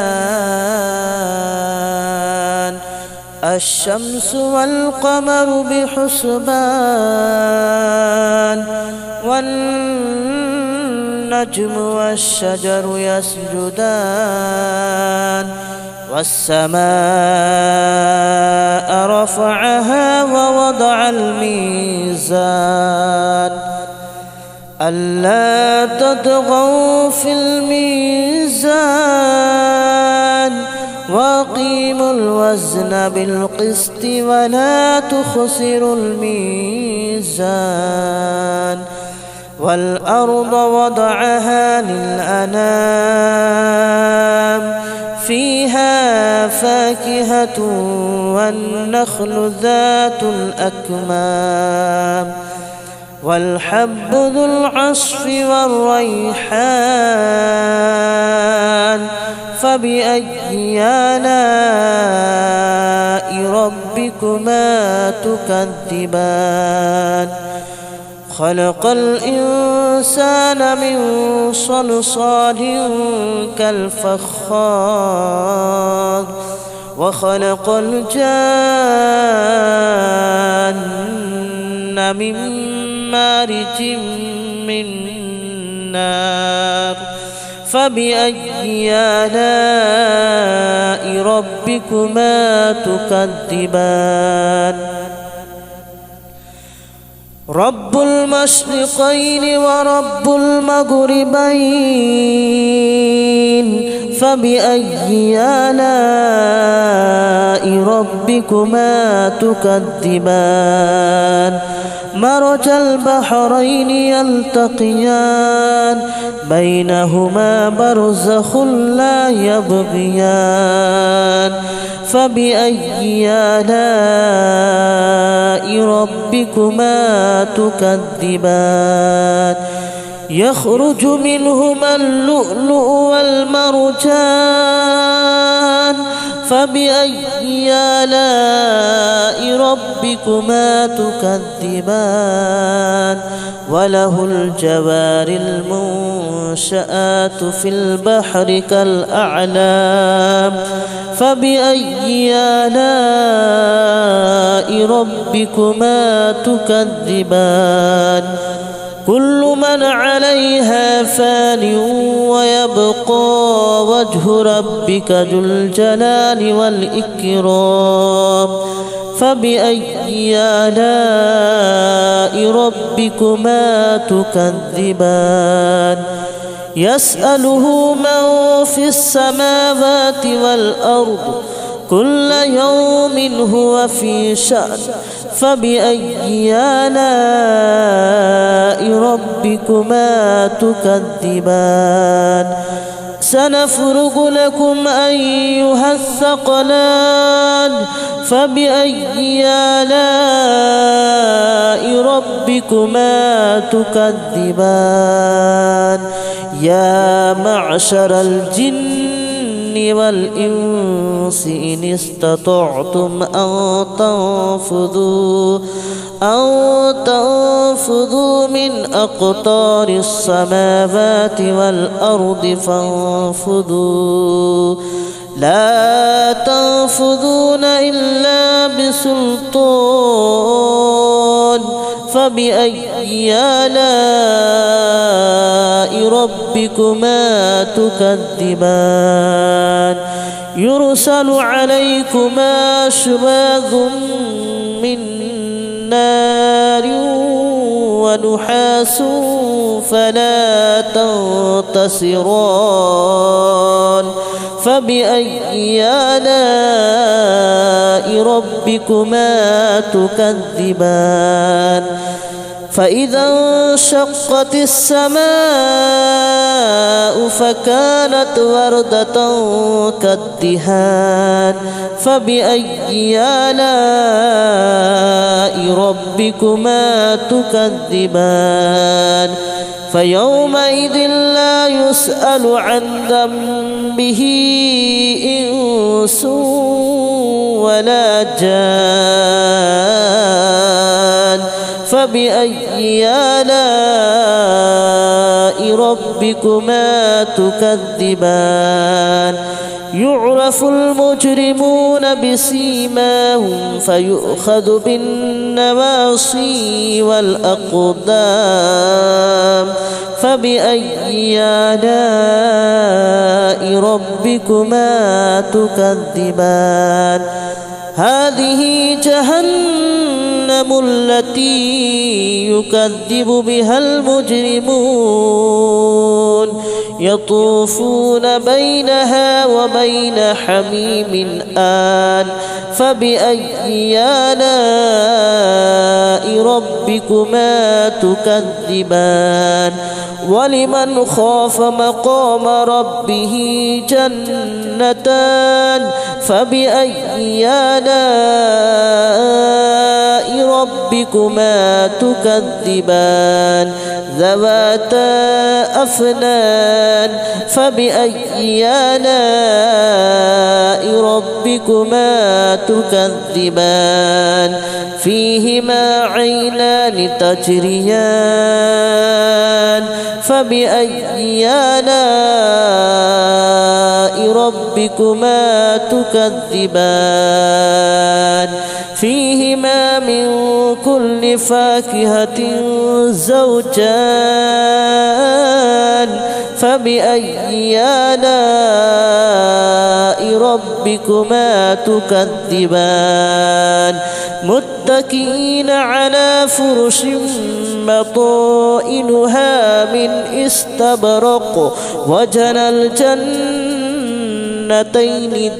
الشمس والقمر بحسبان والنجم والشجر يسجدان والسماء رفعها ووضع الميزان ألا تطغوا في الميزان وأقيموا الوزن بالقسط ولا تخسروا الميزان والأرض وضعها للأنام فيها فاكهة والنخل ذات الأكمام والحب ذو العصف والريحان فبأي آلاء ربكما تكذبان خلق الإنسان من صلصال كالفخار وخلق الجان من مارج من نار فبأي آلاء ربكما تكذبان رب المشرقين ورب المغربين فبأي آلاء ربكما تكذبان مرج البحرين يلتقيان بينهما برزخ لا يبغيان فبأي آلاء ربكما تكذبان يخرج منهما اللؤلؤ والمرجان فبأي آلاء ربكما تكذبان وله الجوار المنشآت في البحر كالأعلام فبأي آلاء ربكما تكذبان كل من عليها فان ويبقى وجه ربك ذو الجلال والإكرام فبأي آلاء ربكما تكذبان يسأله من في السماوات والأرض كل يوم هو في شأن فبأي آلاء ربكما تكذبان سنفرغ لكم أيها الثقلان فبأي آلاء ربكما تكذبان يا معشر الجن والإنس إن استطعتم أن تنفذوا من أقطار السماوات والأرض فانفذوا لا تنفذون إلا بسلطان فبأي آلاء ربكما تكذبان يرسل عليكما شواظ من نار ونحاس فلا تنتصران فبأي آلاء ربكما تكذبان فإذا انشقت السماء فكانت وردة كالدهان فبأي آلاء ربكما تكذبان فيومئذ لا يسأل عن ذنبه إنس ولا جان فبأي آلاء ربكما تكذبان يعرف المجرمون بسيماهم فيؤخذ بالنواصي والأقدام فبأي آلاء ربكما تكذبان هذه جهنم التي يكذب بها المجرمون يطوفون بينها وبين حميم آن فبأي آلاء ربكما تكذبان ولمن خاف مقام ربه جنتان فبأي آلاء ربكما تكذبان ذواتا أفنان فبأي آلاء ربكما تكذبان فيهما عينان تجريان فبأي آلاء ربكما تكذبان فيهما من كل فاكهة زوجان فبأي آلاء ربكما تكذبان متكئين على فرش مطائنها من استبرق وجنى الجنتين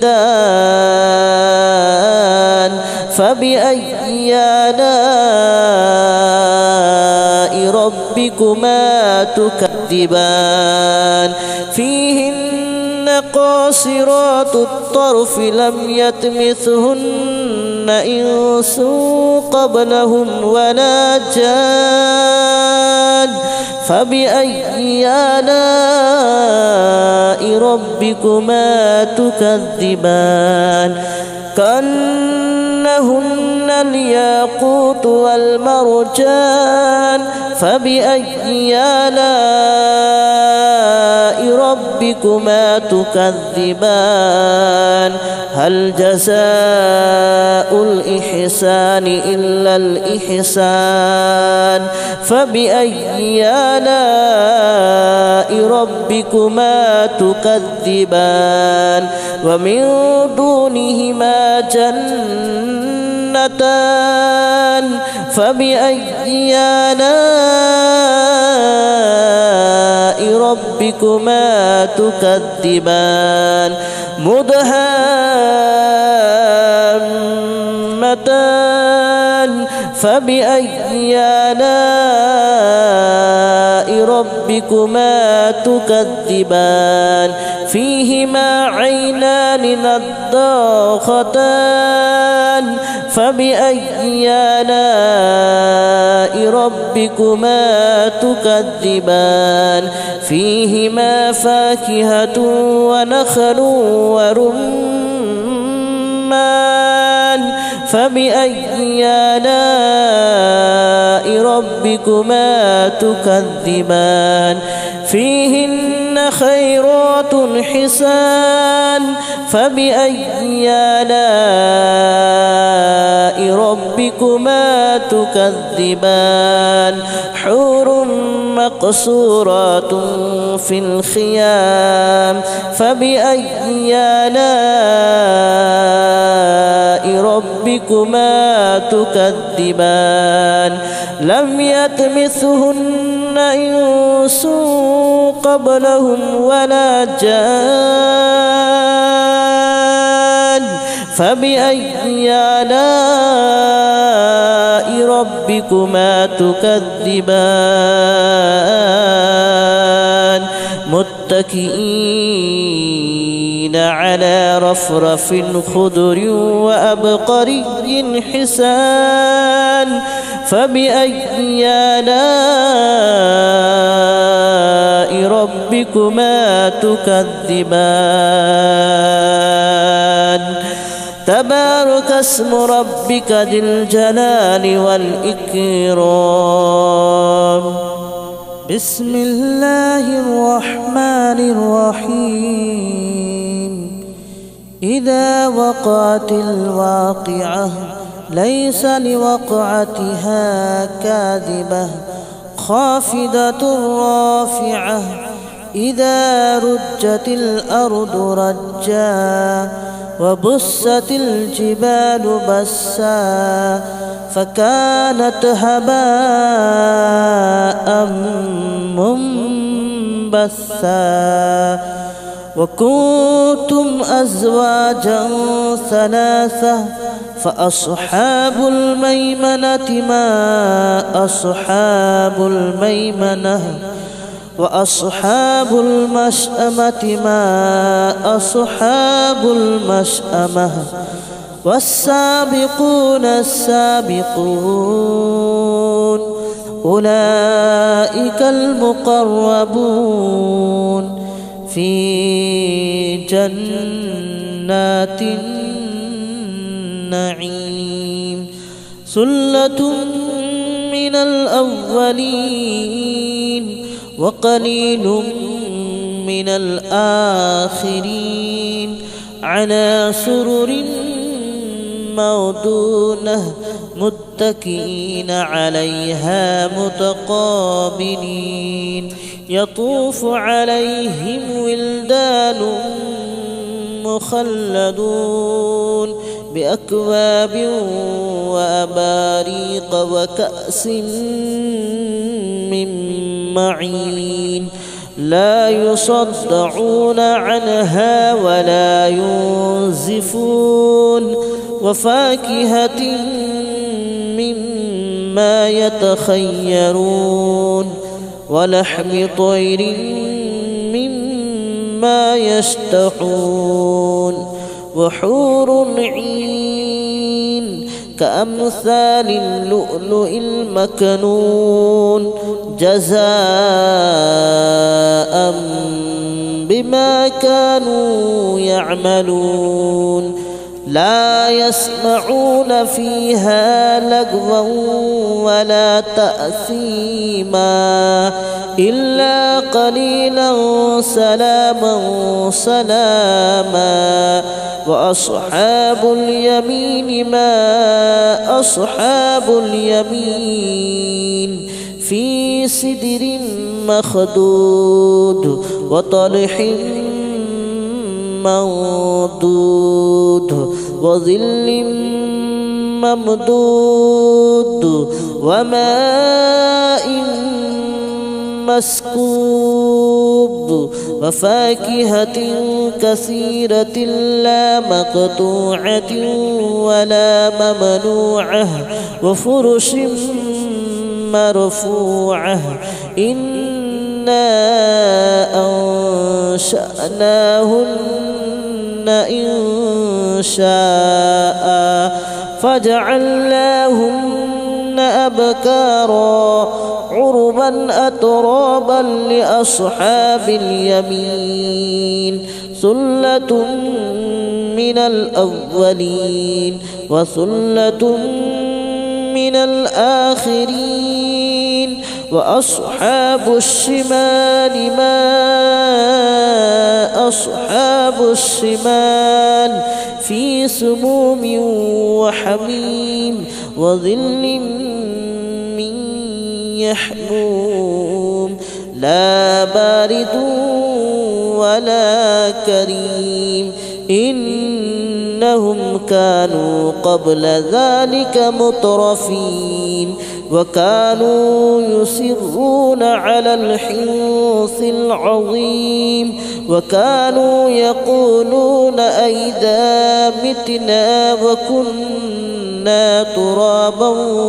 دان فبأي آلاء ربكما تكذبان فيهن قاصرات الطرف لم يطمثهن إنس قبلهم ولا جان فبأي آلاء ربكما تكذبان كأنهن الياقوت والمرجان فبأي آلاء ربكما تكذبان هل جزاء الإحسان إلا الإحسان فبأي آلاء ربكما تكذبان ومن دونهما جنتان فبأي آلاء ربكما تكذبان مدهامتان فبأي آلاء ربكما تكذبان فيهما عينان نضاختان فبأي آلاء ربكما تكذبان فيهما فاكهة ونخل ورمان فبأي آلاء ربكما تكذبان فيهن خيرات حسان فبأي آلاء ربكما تكذبان حور مقصورات في الخيام فبأي آلاء ربكما تكذبان لم يطمثهن إنس قبلهم ولا جان فبأي آلاء ربكما تكذبان متكئين على رفرف خضر وأبقري حسان فبأي آلاء ربكما تكذبان تبارك اسم ربك ذي الجلال والإكرام بسم الله الرحمن الرحيم إذا وقعت الواقعة ليس لوقعتها كاذبة خافضة رافعة إذا رجت الأرض رجا وبست الجبال بسا فكانت هباء منبثا وكنتم أزواجا ثلاثة فأصحاب الميمنة ما أصحاب الميمنة وأصحاب المشأمة ما أصحاب المشأمة والسابقون السابقون أولئك المقربون في جنات النعيم ثلة من الأولين وقليل من الآخرين على سرر موضونة متكئين عليها متقابلين يطوف عليهم ولدان مخلدون بأكواب وأباريق وكأس من معين لا يصدعون عنها ولا ينزفون وفاكهة مما يتخيرون ولحم طير مما يشتهون وحور عين كأمثال اللؤلؤ المكنون جزاء بما كانوا يعملون لا يسمعون فيها لغوا ولا تأثيما إلا قليلا سلاما سلاما وأصحاب اليمين ما أصحاب اليمين في سدر مخضود وطلح منضود وظل ممدود وماء مسكوب وفاكهة كثيرة لا مقطوعة ولا ممنوعة وفرش مرفوعة إنا أنشأناهن إن شاء فجعلناهن أبكارا عربا أترابا لأصحاب اليمين ثلة من الأولين وثلة من الآخرين وأصحاب الشمال ما أصحاب الشمال في سموم وحميم وظل من يحموم لا بارد ولا كريم إنهم كانوا قبل ذلك مترفين وكانوا يصرون على الحنث العظيم وكانوا يقولون أئذا متنا وكنا ترابا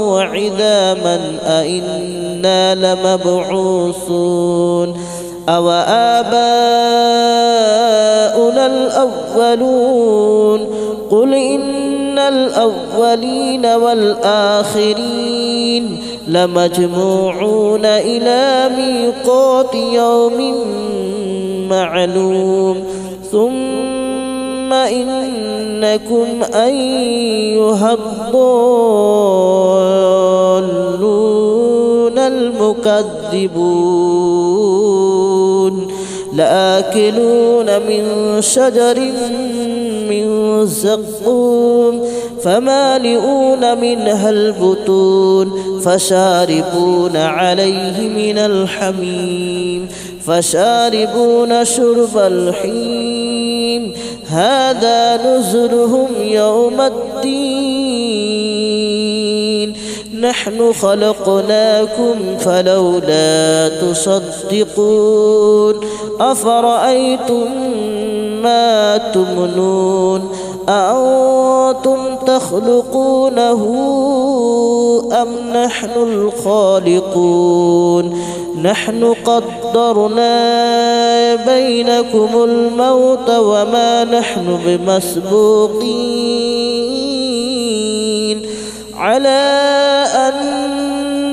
وعظاما أئنا لمبعوثون أو آباؤنا الأولون قل إن الأولين والآخرين لمجموعون إلى ميقات يوم معلوم ثم إنكم أيها الضالون المكذبون لآكلون من شجر من زقوم فمالئون منها البطون فشاربون عليه من الحميم فشاربون شرب الحميم هذا نزلهم يوم الدين نحن خلقناكم فلولا تصدقون أفرأيتم ما تمنون أأنتم تخلقونه أم نحن الخالقون نحن قدرنا بينكم الموت وما نحن بمسبوقين على أن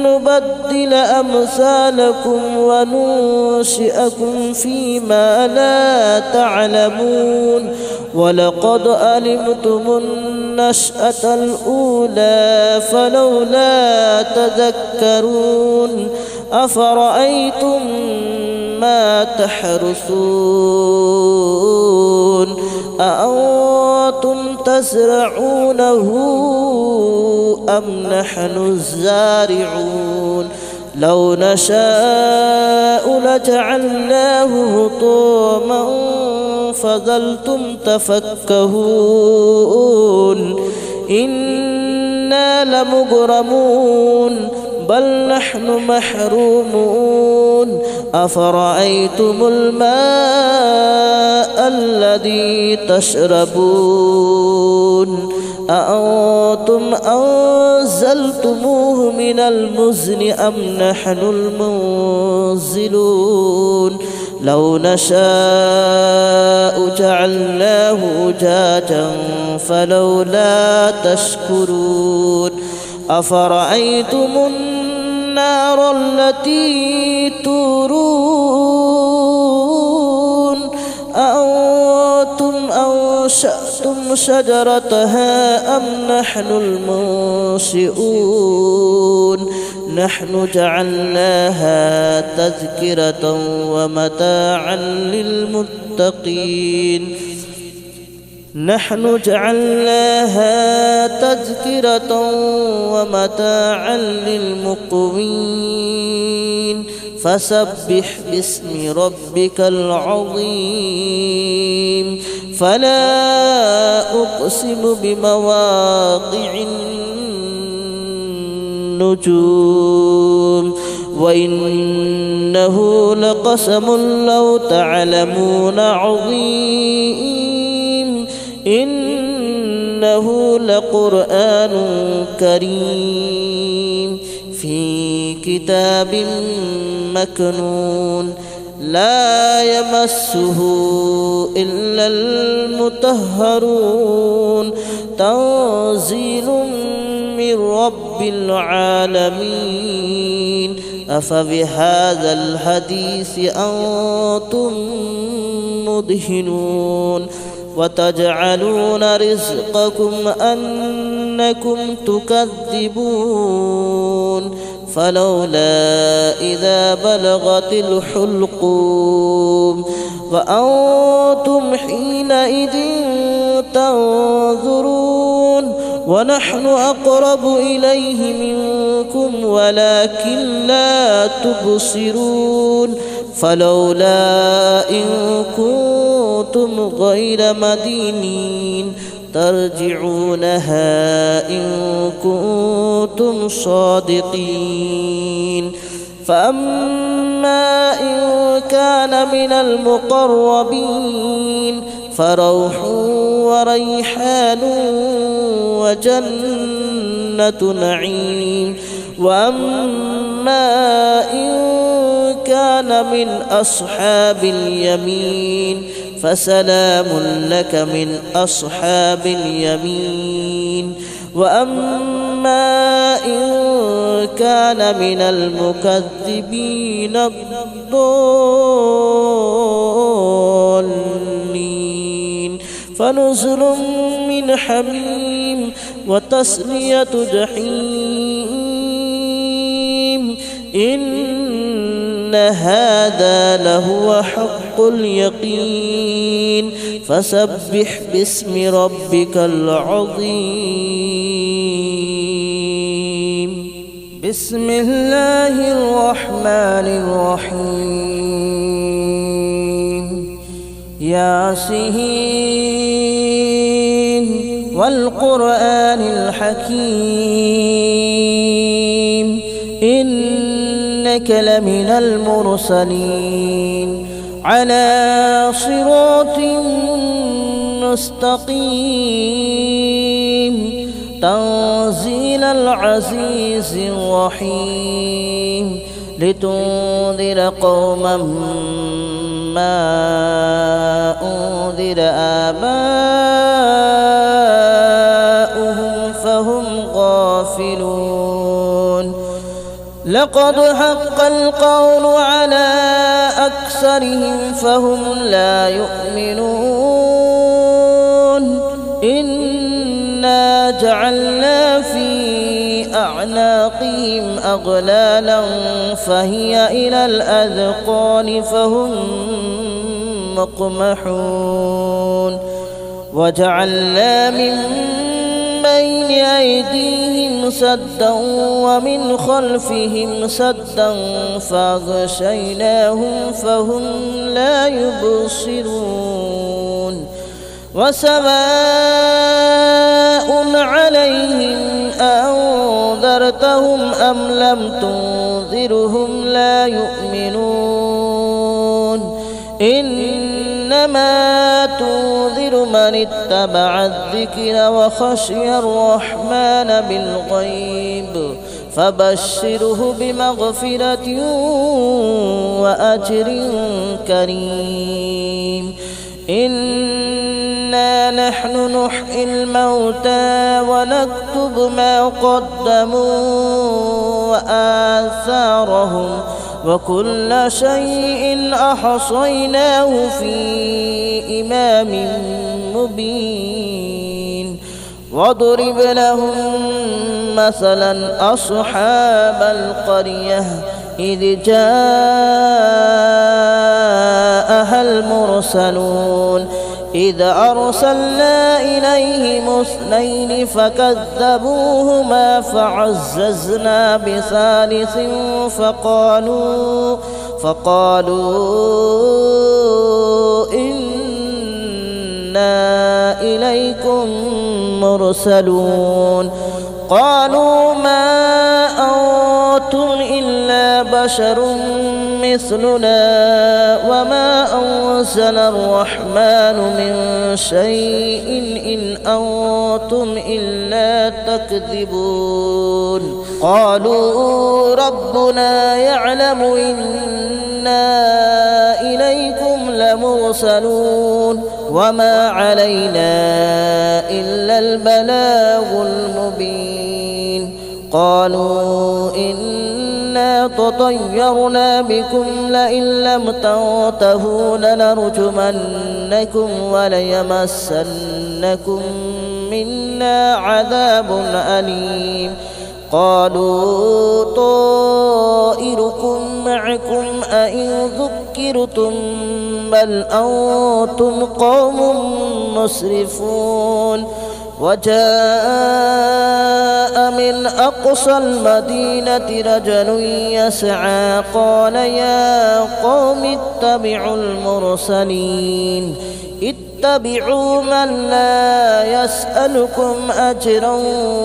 نبدل أمثالكم وننشئكم فيما لا تعلمون ولقد علمتم النشأة الأولى فلولا تذكرون أفرأيتم ما تحرثون أأنتم تزرعونه أم نحن الزارعون لو نشاء لجعلناه هطاما فظلتم تفكهون إنا لمغرمون بل نحن محرومون أفرأيتم الماء الذي تشربون أأنتم أنزلتموه من المزن أم نحن المنزلون لو نشاء جعلناه أجاجا فلولا تشكرون أفرأيتم النار التي تورون أأنتم أنشأتم شجرتها أم نحن المنشئون نحن جعلناها تذكرة ومتاعا للمتقين نحن جعلناها تذكرة ومتاعا للمقوين فسبح باسم ربك العظيم فلا أقسم بمواقع النجوم وإنه لقسم لو تعلمون عظيم إنه لقرآن كريم في كتاب مكنون لا يمسه إلا المطهرون تنزيل من رب العالمين أفبهذا الحديث أنتم مدهنون وتجعلون رزقكم أنكم تكذبون فلولا إذا بلغت الحلقوم وأنتم حينئذ تنظرون ونحن أقرب إليه منكم ولكن لا تبصرون فلولا إن كنتم غير مدينين ترجعونها إن كنتم صادقين فأما إن كان من المقربين فروح وريحان وجنة نعيم وأما إن كان من أصحاب اليمين فسلام لك من أصحاب اليمين وأما إن كان من المكذبين الضالين فنزل من حميم وتصلية جحيم إن هذا لهو حق اليقين فسبح باسم ربك العظيم بسم الله الرحمن الرحيم ياسين والقرآن الحكيم إنك لمن المرسلين على صراط مستقيم تنزيل العزيز الرحيم لتنذر قوما ما أنذر آباؤهم فهم غافلون لقد حق القول على أكثرهم فهم لا يؤمنون إنا جعلنا في أعناقهم أغلالا فهي إلى الأذقان فهم مقمحون وجعلنا من بين أيديهم سدا ومن خلفهم سدا فأغشيناهم فهم لا يبصرون وسواء عليهم أنذرتهم أم لم تنذرهم لا يؤمنون إنما تنذر من اتبع الذكر وخشي الرحمن بالغيب فبشره بمغفرة وأجر كريم إنا نحن نحيي الموتى ونكتب ما قدموا وآثارهم وكل شيء أحصيناه في إمام مبين واضرب لهم مثلا أصحاب القرية إذ جاءها المرسلون إذ أرسلنا إليهم اثنين فكذبوهما فعززنا بثالث فقالوا إنا إليكم مرسلون قالوا ما أنتم إلا بشر مثلنا وما أنزل الرحمن من شيء إن أنتم إلا تكذبون قالوا ربنا يعلم إنا إليكم لمرسلون وما علينا إلا البلاغ المبين قالوا إنا تطيرنا بكم لئن لم تنتهوا لنرجمنكم وليمسنكم منا عذاب أليم قالوا طائركم معكم أئن ذكرتم بل أنتم قوم مسرفون وجاء من أقصى المدينة رجل يسعى قال يا قوم اتبعوا المرسلين اتبعوا من لا يسألكم أجرا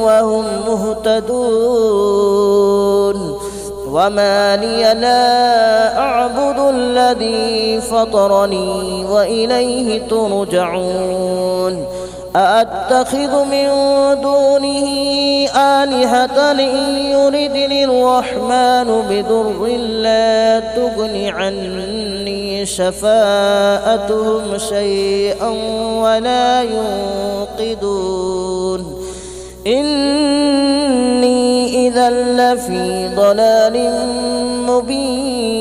وهم مهتدون وما لي لا أعبد الذي فطرني وإليه ترجعون أأتخذ من دونه آلهة إن يردني الرحمن بضر لا تغن عني شفاءتهم شيئا ولا ينقذون إني إذا لفي ضلال مبين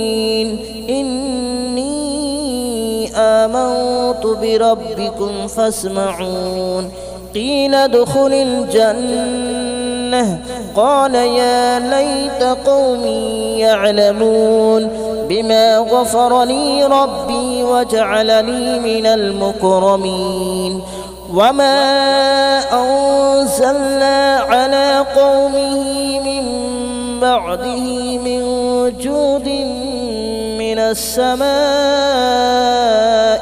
آمنت بربكم فاسمعون قيل ادخل الجنة قال يا ليت قومي يعلمون بما غفر لي ربي وجعلني من المكرمين وما أنزلنا على قومه من بعده من جود من السماء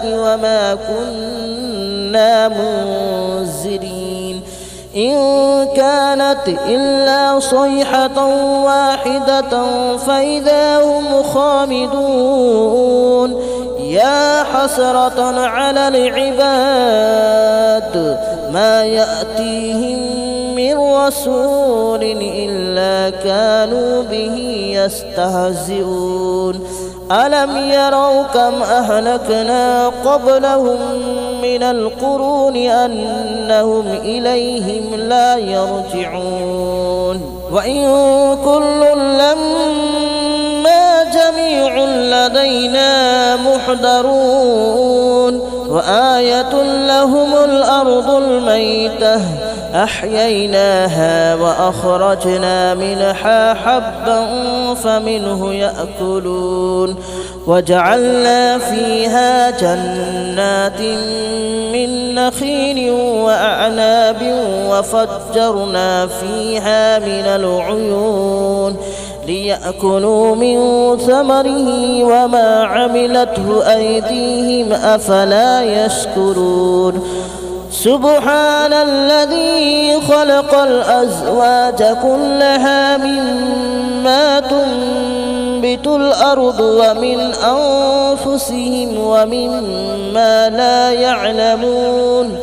وما كنا منزلين إن كانت إلا صيحة واحدة فإذا هم خامدون يا حسرة على العباد ما يأتيهم من رسول إلا كانوا به يستهزئون ألم يروا كم أهلكنا قبلهم من القرون أنهم إليهم لا يرجعون وإن كل لما جميع لدينا محضرون وآية لهم الأرض الميتة أحييناها وأخرجنا منها حبا فمنه يأكلون وجعلنا فيها جنات من نخيل وأعناب وفجرنا فيها من العيون ليأكلوا من ثمره وما عملته أيديهم أفلا يشكرون سبحان الذي خلق الأزواج كلها مما تنبت الأرض ومن أنفسهم ومما لا يعلمون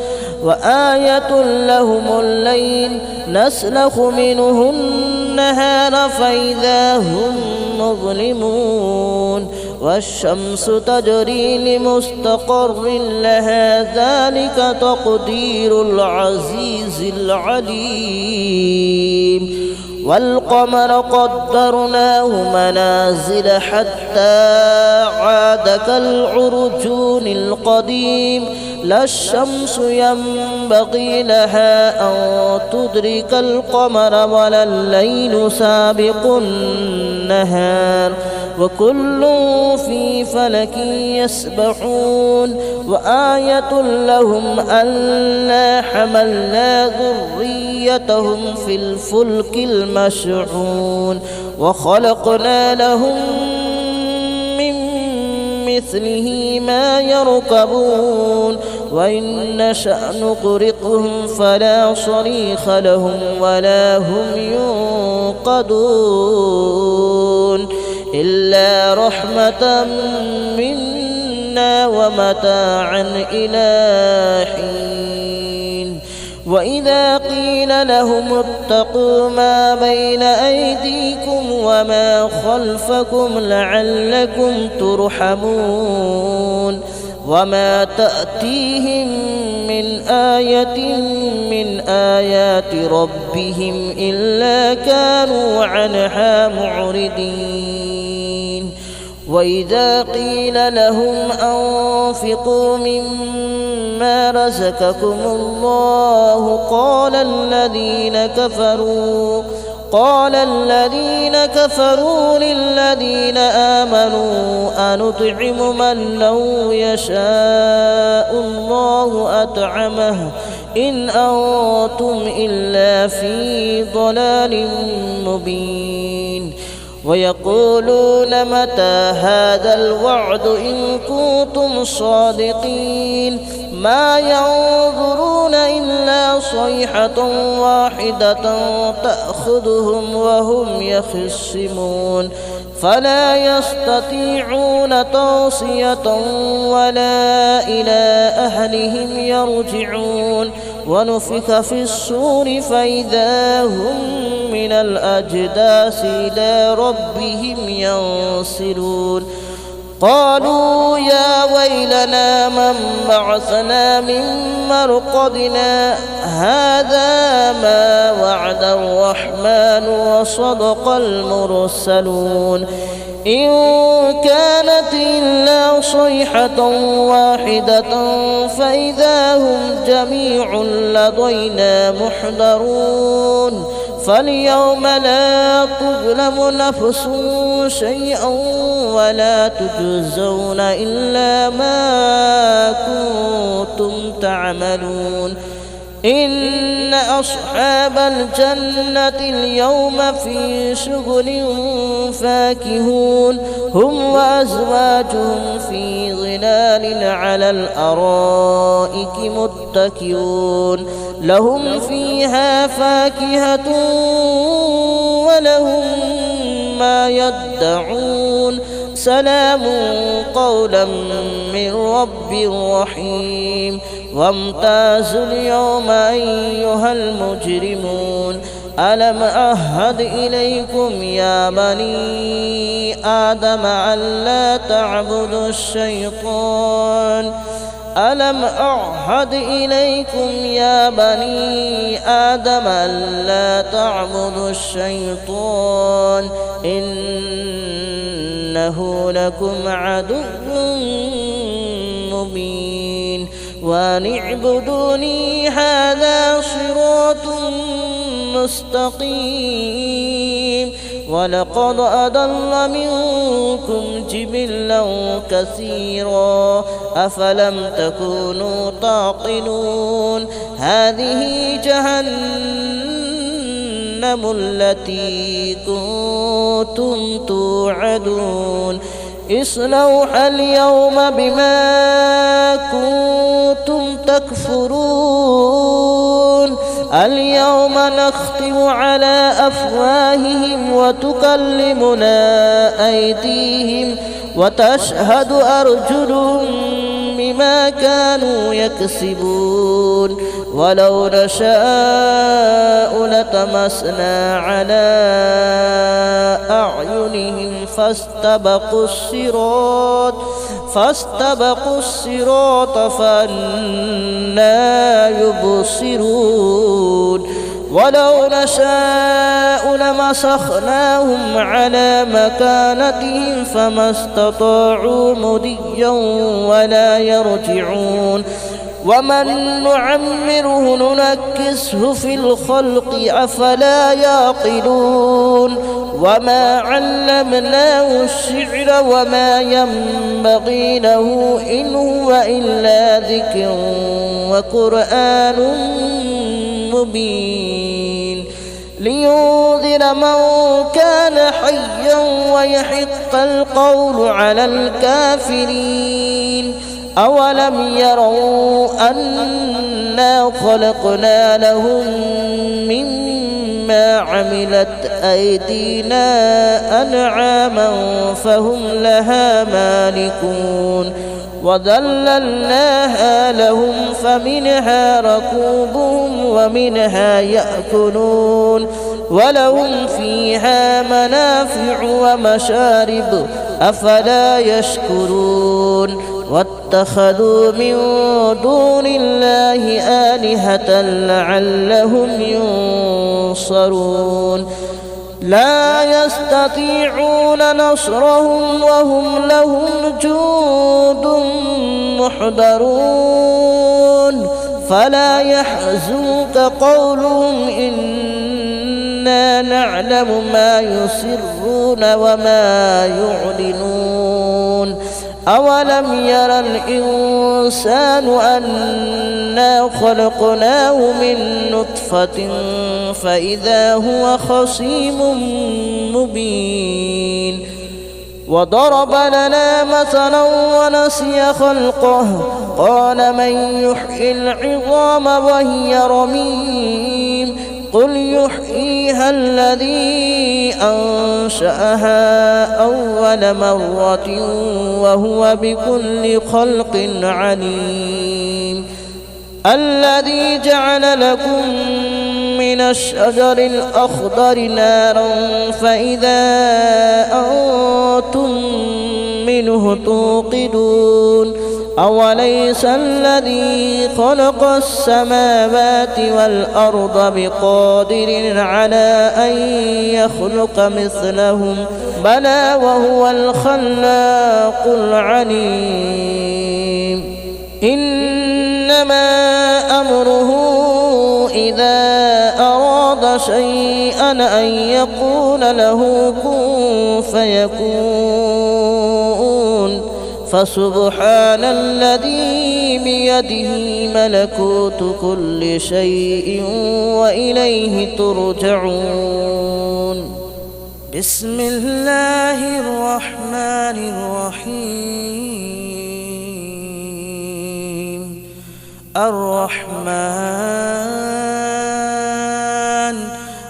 وآية لهم الليل نسلخ منه النهار فإذا هم مظلمون والشمس تجري لمستقر لها ذلك تقدير العزيز العليم والقمر قدرناه منازل حتى عاد كالعرجون القديم لا الشمس ينبغي لها أن تدرك القمر ولا الليل سابق النهار وكل في فلك يسبحون وآية لهم ألا حملنا ذريتهم في الفلك المشحون وخلقنا لهم من مثله ما يركبون وإن نشأ نغرقهم فلا صريخ لهم ولا هم ينقذون إلا رحمة منا ومتاعا إلى حين وإذا قيل لهم اتقوا ما بين أيديكم وما خلفكم لعلكم ترحمون وما تأتيهم من آية من آيات ربهم إلا كانوا عنها معرضين وإذا قيل لهم أنفقوا مما رزقكم الله قال الذين كفروا للذين آمنوا أنطعم من لو يشاء الله أطعمه إن أنتم إلا في ضلال مبين ويقولون متى هذا الوعد إن كنتم صادقين ما ينظرون إلا صيحة واحدة تأخذهم وهم يخصمون فلا يستطيعون توصية ولا إلى أهلهم يرجعون ونفخ في الصور فإذا هم من الأجداث إلى ربهم ينسلون قالوا يا ويلنا من بعثنا من مرقدنا هذا ما وعد الرحمن وصدق المرسلون إن كانت إلا صيحة واحدة فإذا هم جميع لدينا محضرون فاليوم لا تظلم نفس شيئا ولا تجزون إلا ما كنتم تعملون إن أصحاب الجنة اليوم في شغل فاكهون هم وأزواجهم في ظلال على الأرائك متكئون لهم فيها فاكهة ولهم ما يدعون سلام قولا من رب رحيم وامتازوا اليوم أيها المجرمون ألم أعهد إليكم يا بني آدم ألا تعبدوا الشيطان ألم أعهد إليكم يا بني آدم ألا تعبدوا الشيطان إنه إنه لكم عدو مبين وأن اعبدوني هذا صراط مستقيم ولقد أضل منكم جبلا كثيرا أفلم تكونوا تعقلون هذه جهنم التي كنتم توعدون اصلوها اليوم بما كنتم تكفرون اليوم نختم على أفواههم وتكلمنا أيديهم وتشهد أرجلهم بما كانوا يكسبون ولو نشاء لطمسنا على أعينهم فاستبقوا الصراط فأنى يبصرون ولو نشاء لمسخناهم على مكانتهم فما استطاعوا مضيا ولا يرجعون ومن نعمره ننكسه في الخلق أفلا يعقلون وما علمناه الشعر وما ينبغي له إن هو إلا ذكر وقرآن مبين لينذر من كان حيا ويحق القول على الكافرين أولم يروا أنا خلقنا لهم مما عملت أيدينا أنعاما فهم لها مالكون وذللناها لهم فمنها ركوبهم ومنها يأكلون ولهم فيها منافع ومشارب أفلا يشكرون واتخذوا من دون الله آلهة لعلهم ينصرون لا يستطيعون نصرهم وهم لهم جند محضرون فلا يحزنك قولهم إنا نعلم ما يسرون وما يعلنون أولم يرى الإنسان أنا خلقناه من نطفة فإذا هو خصيم مبين وضرب لنا مثلا ونسي خلقه قال من يحيي العظام وهي رميم قل يحييها الذي أنشأها أول مرة وهو بكل خلق عليم الذي جعل لكم من الشجر الأخضر نارا فإذا أنتم منه توقدون أوليس الذي خلق السماوات والأرض بقادر على أن يخلق مثلهم بلى وهو الخلاق العليم إنما أمره إذا أراد شيئا أن يقول له كن فيكون فسبحان الذي بيده ملكوت كل شيء وإليه ترجعون بسم الله الرحمن الرحيم الرحمن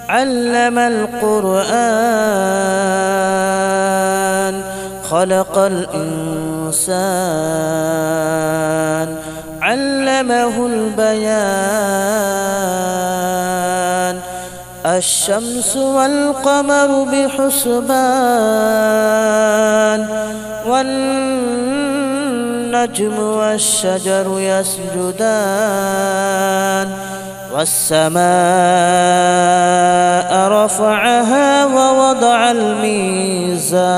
علم القرآن خلق الإنسان علمه البيان الشمس والقمر بحسبان والنجم والشجر يسجدان والسماء رفعها ووضع الميزان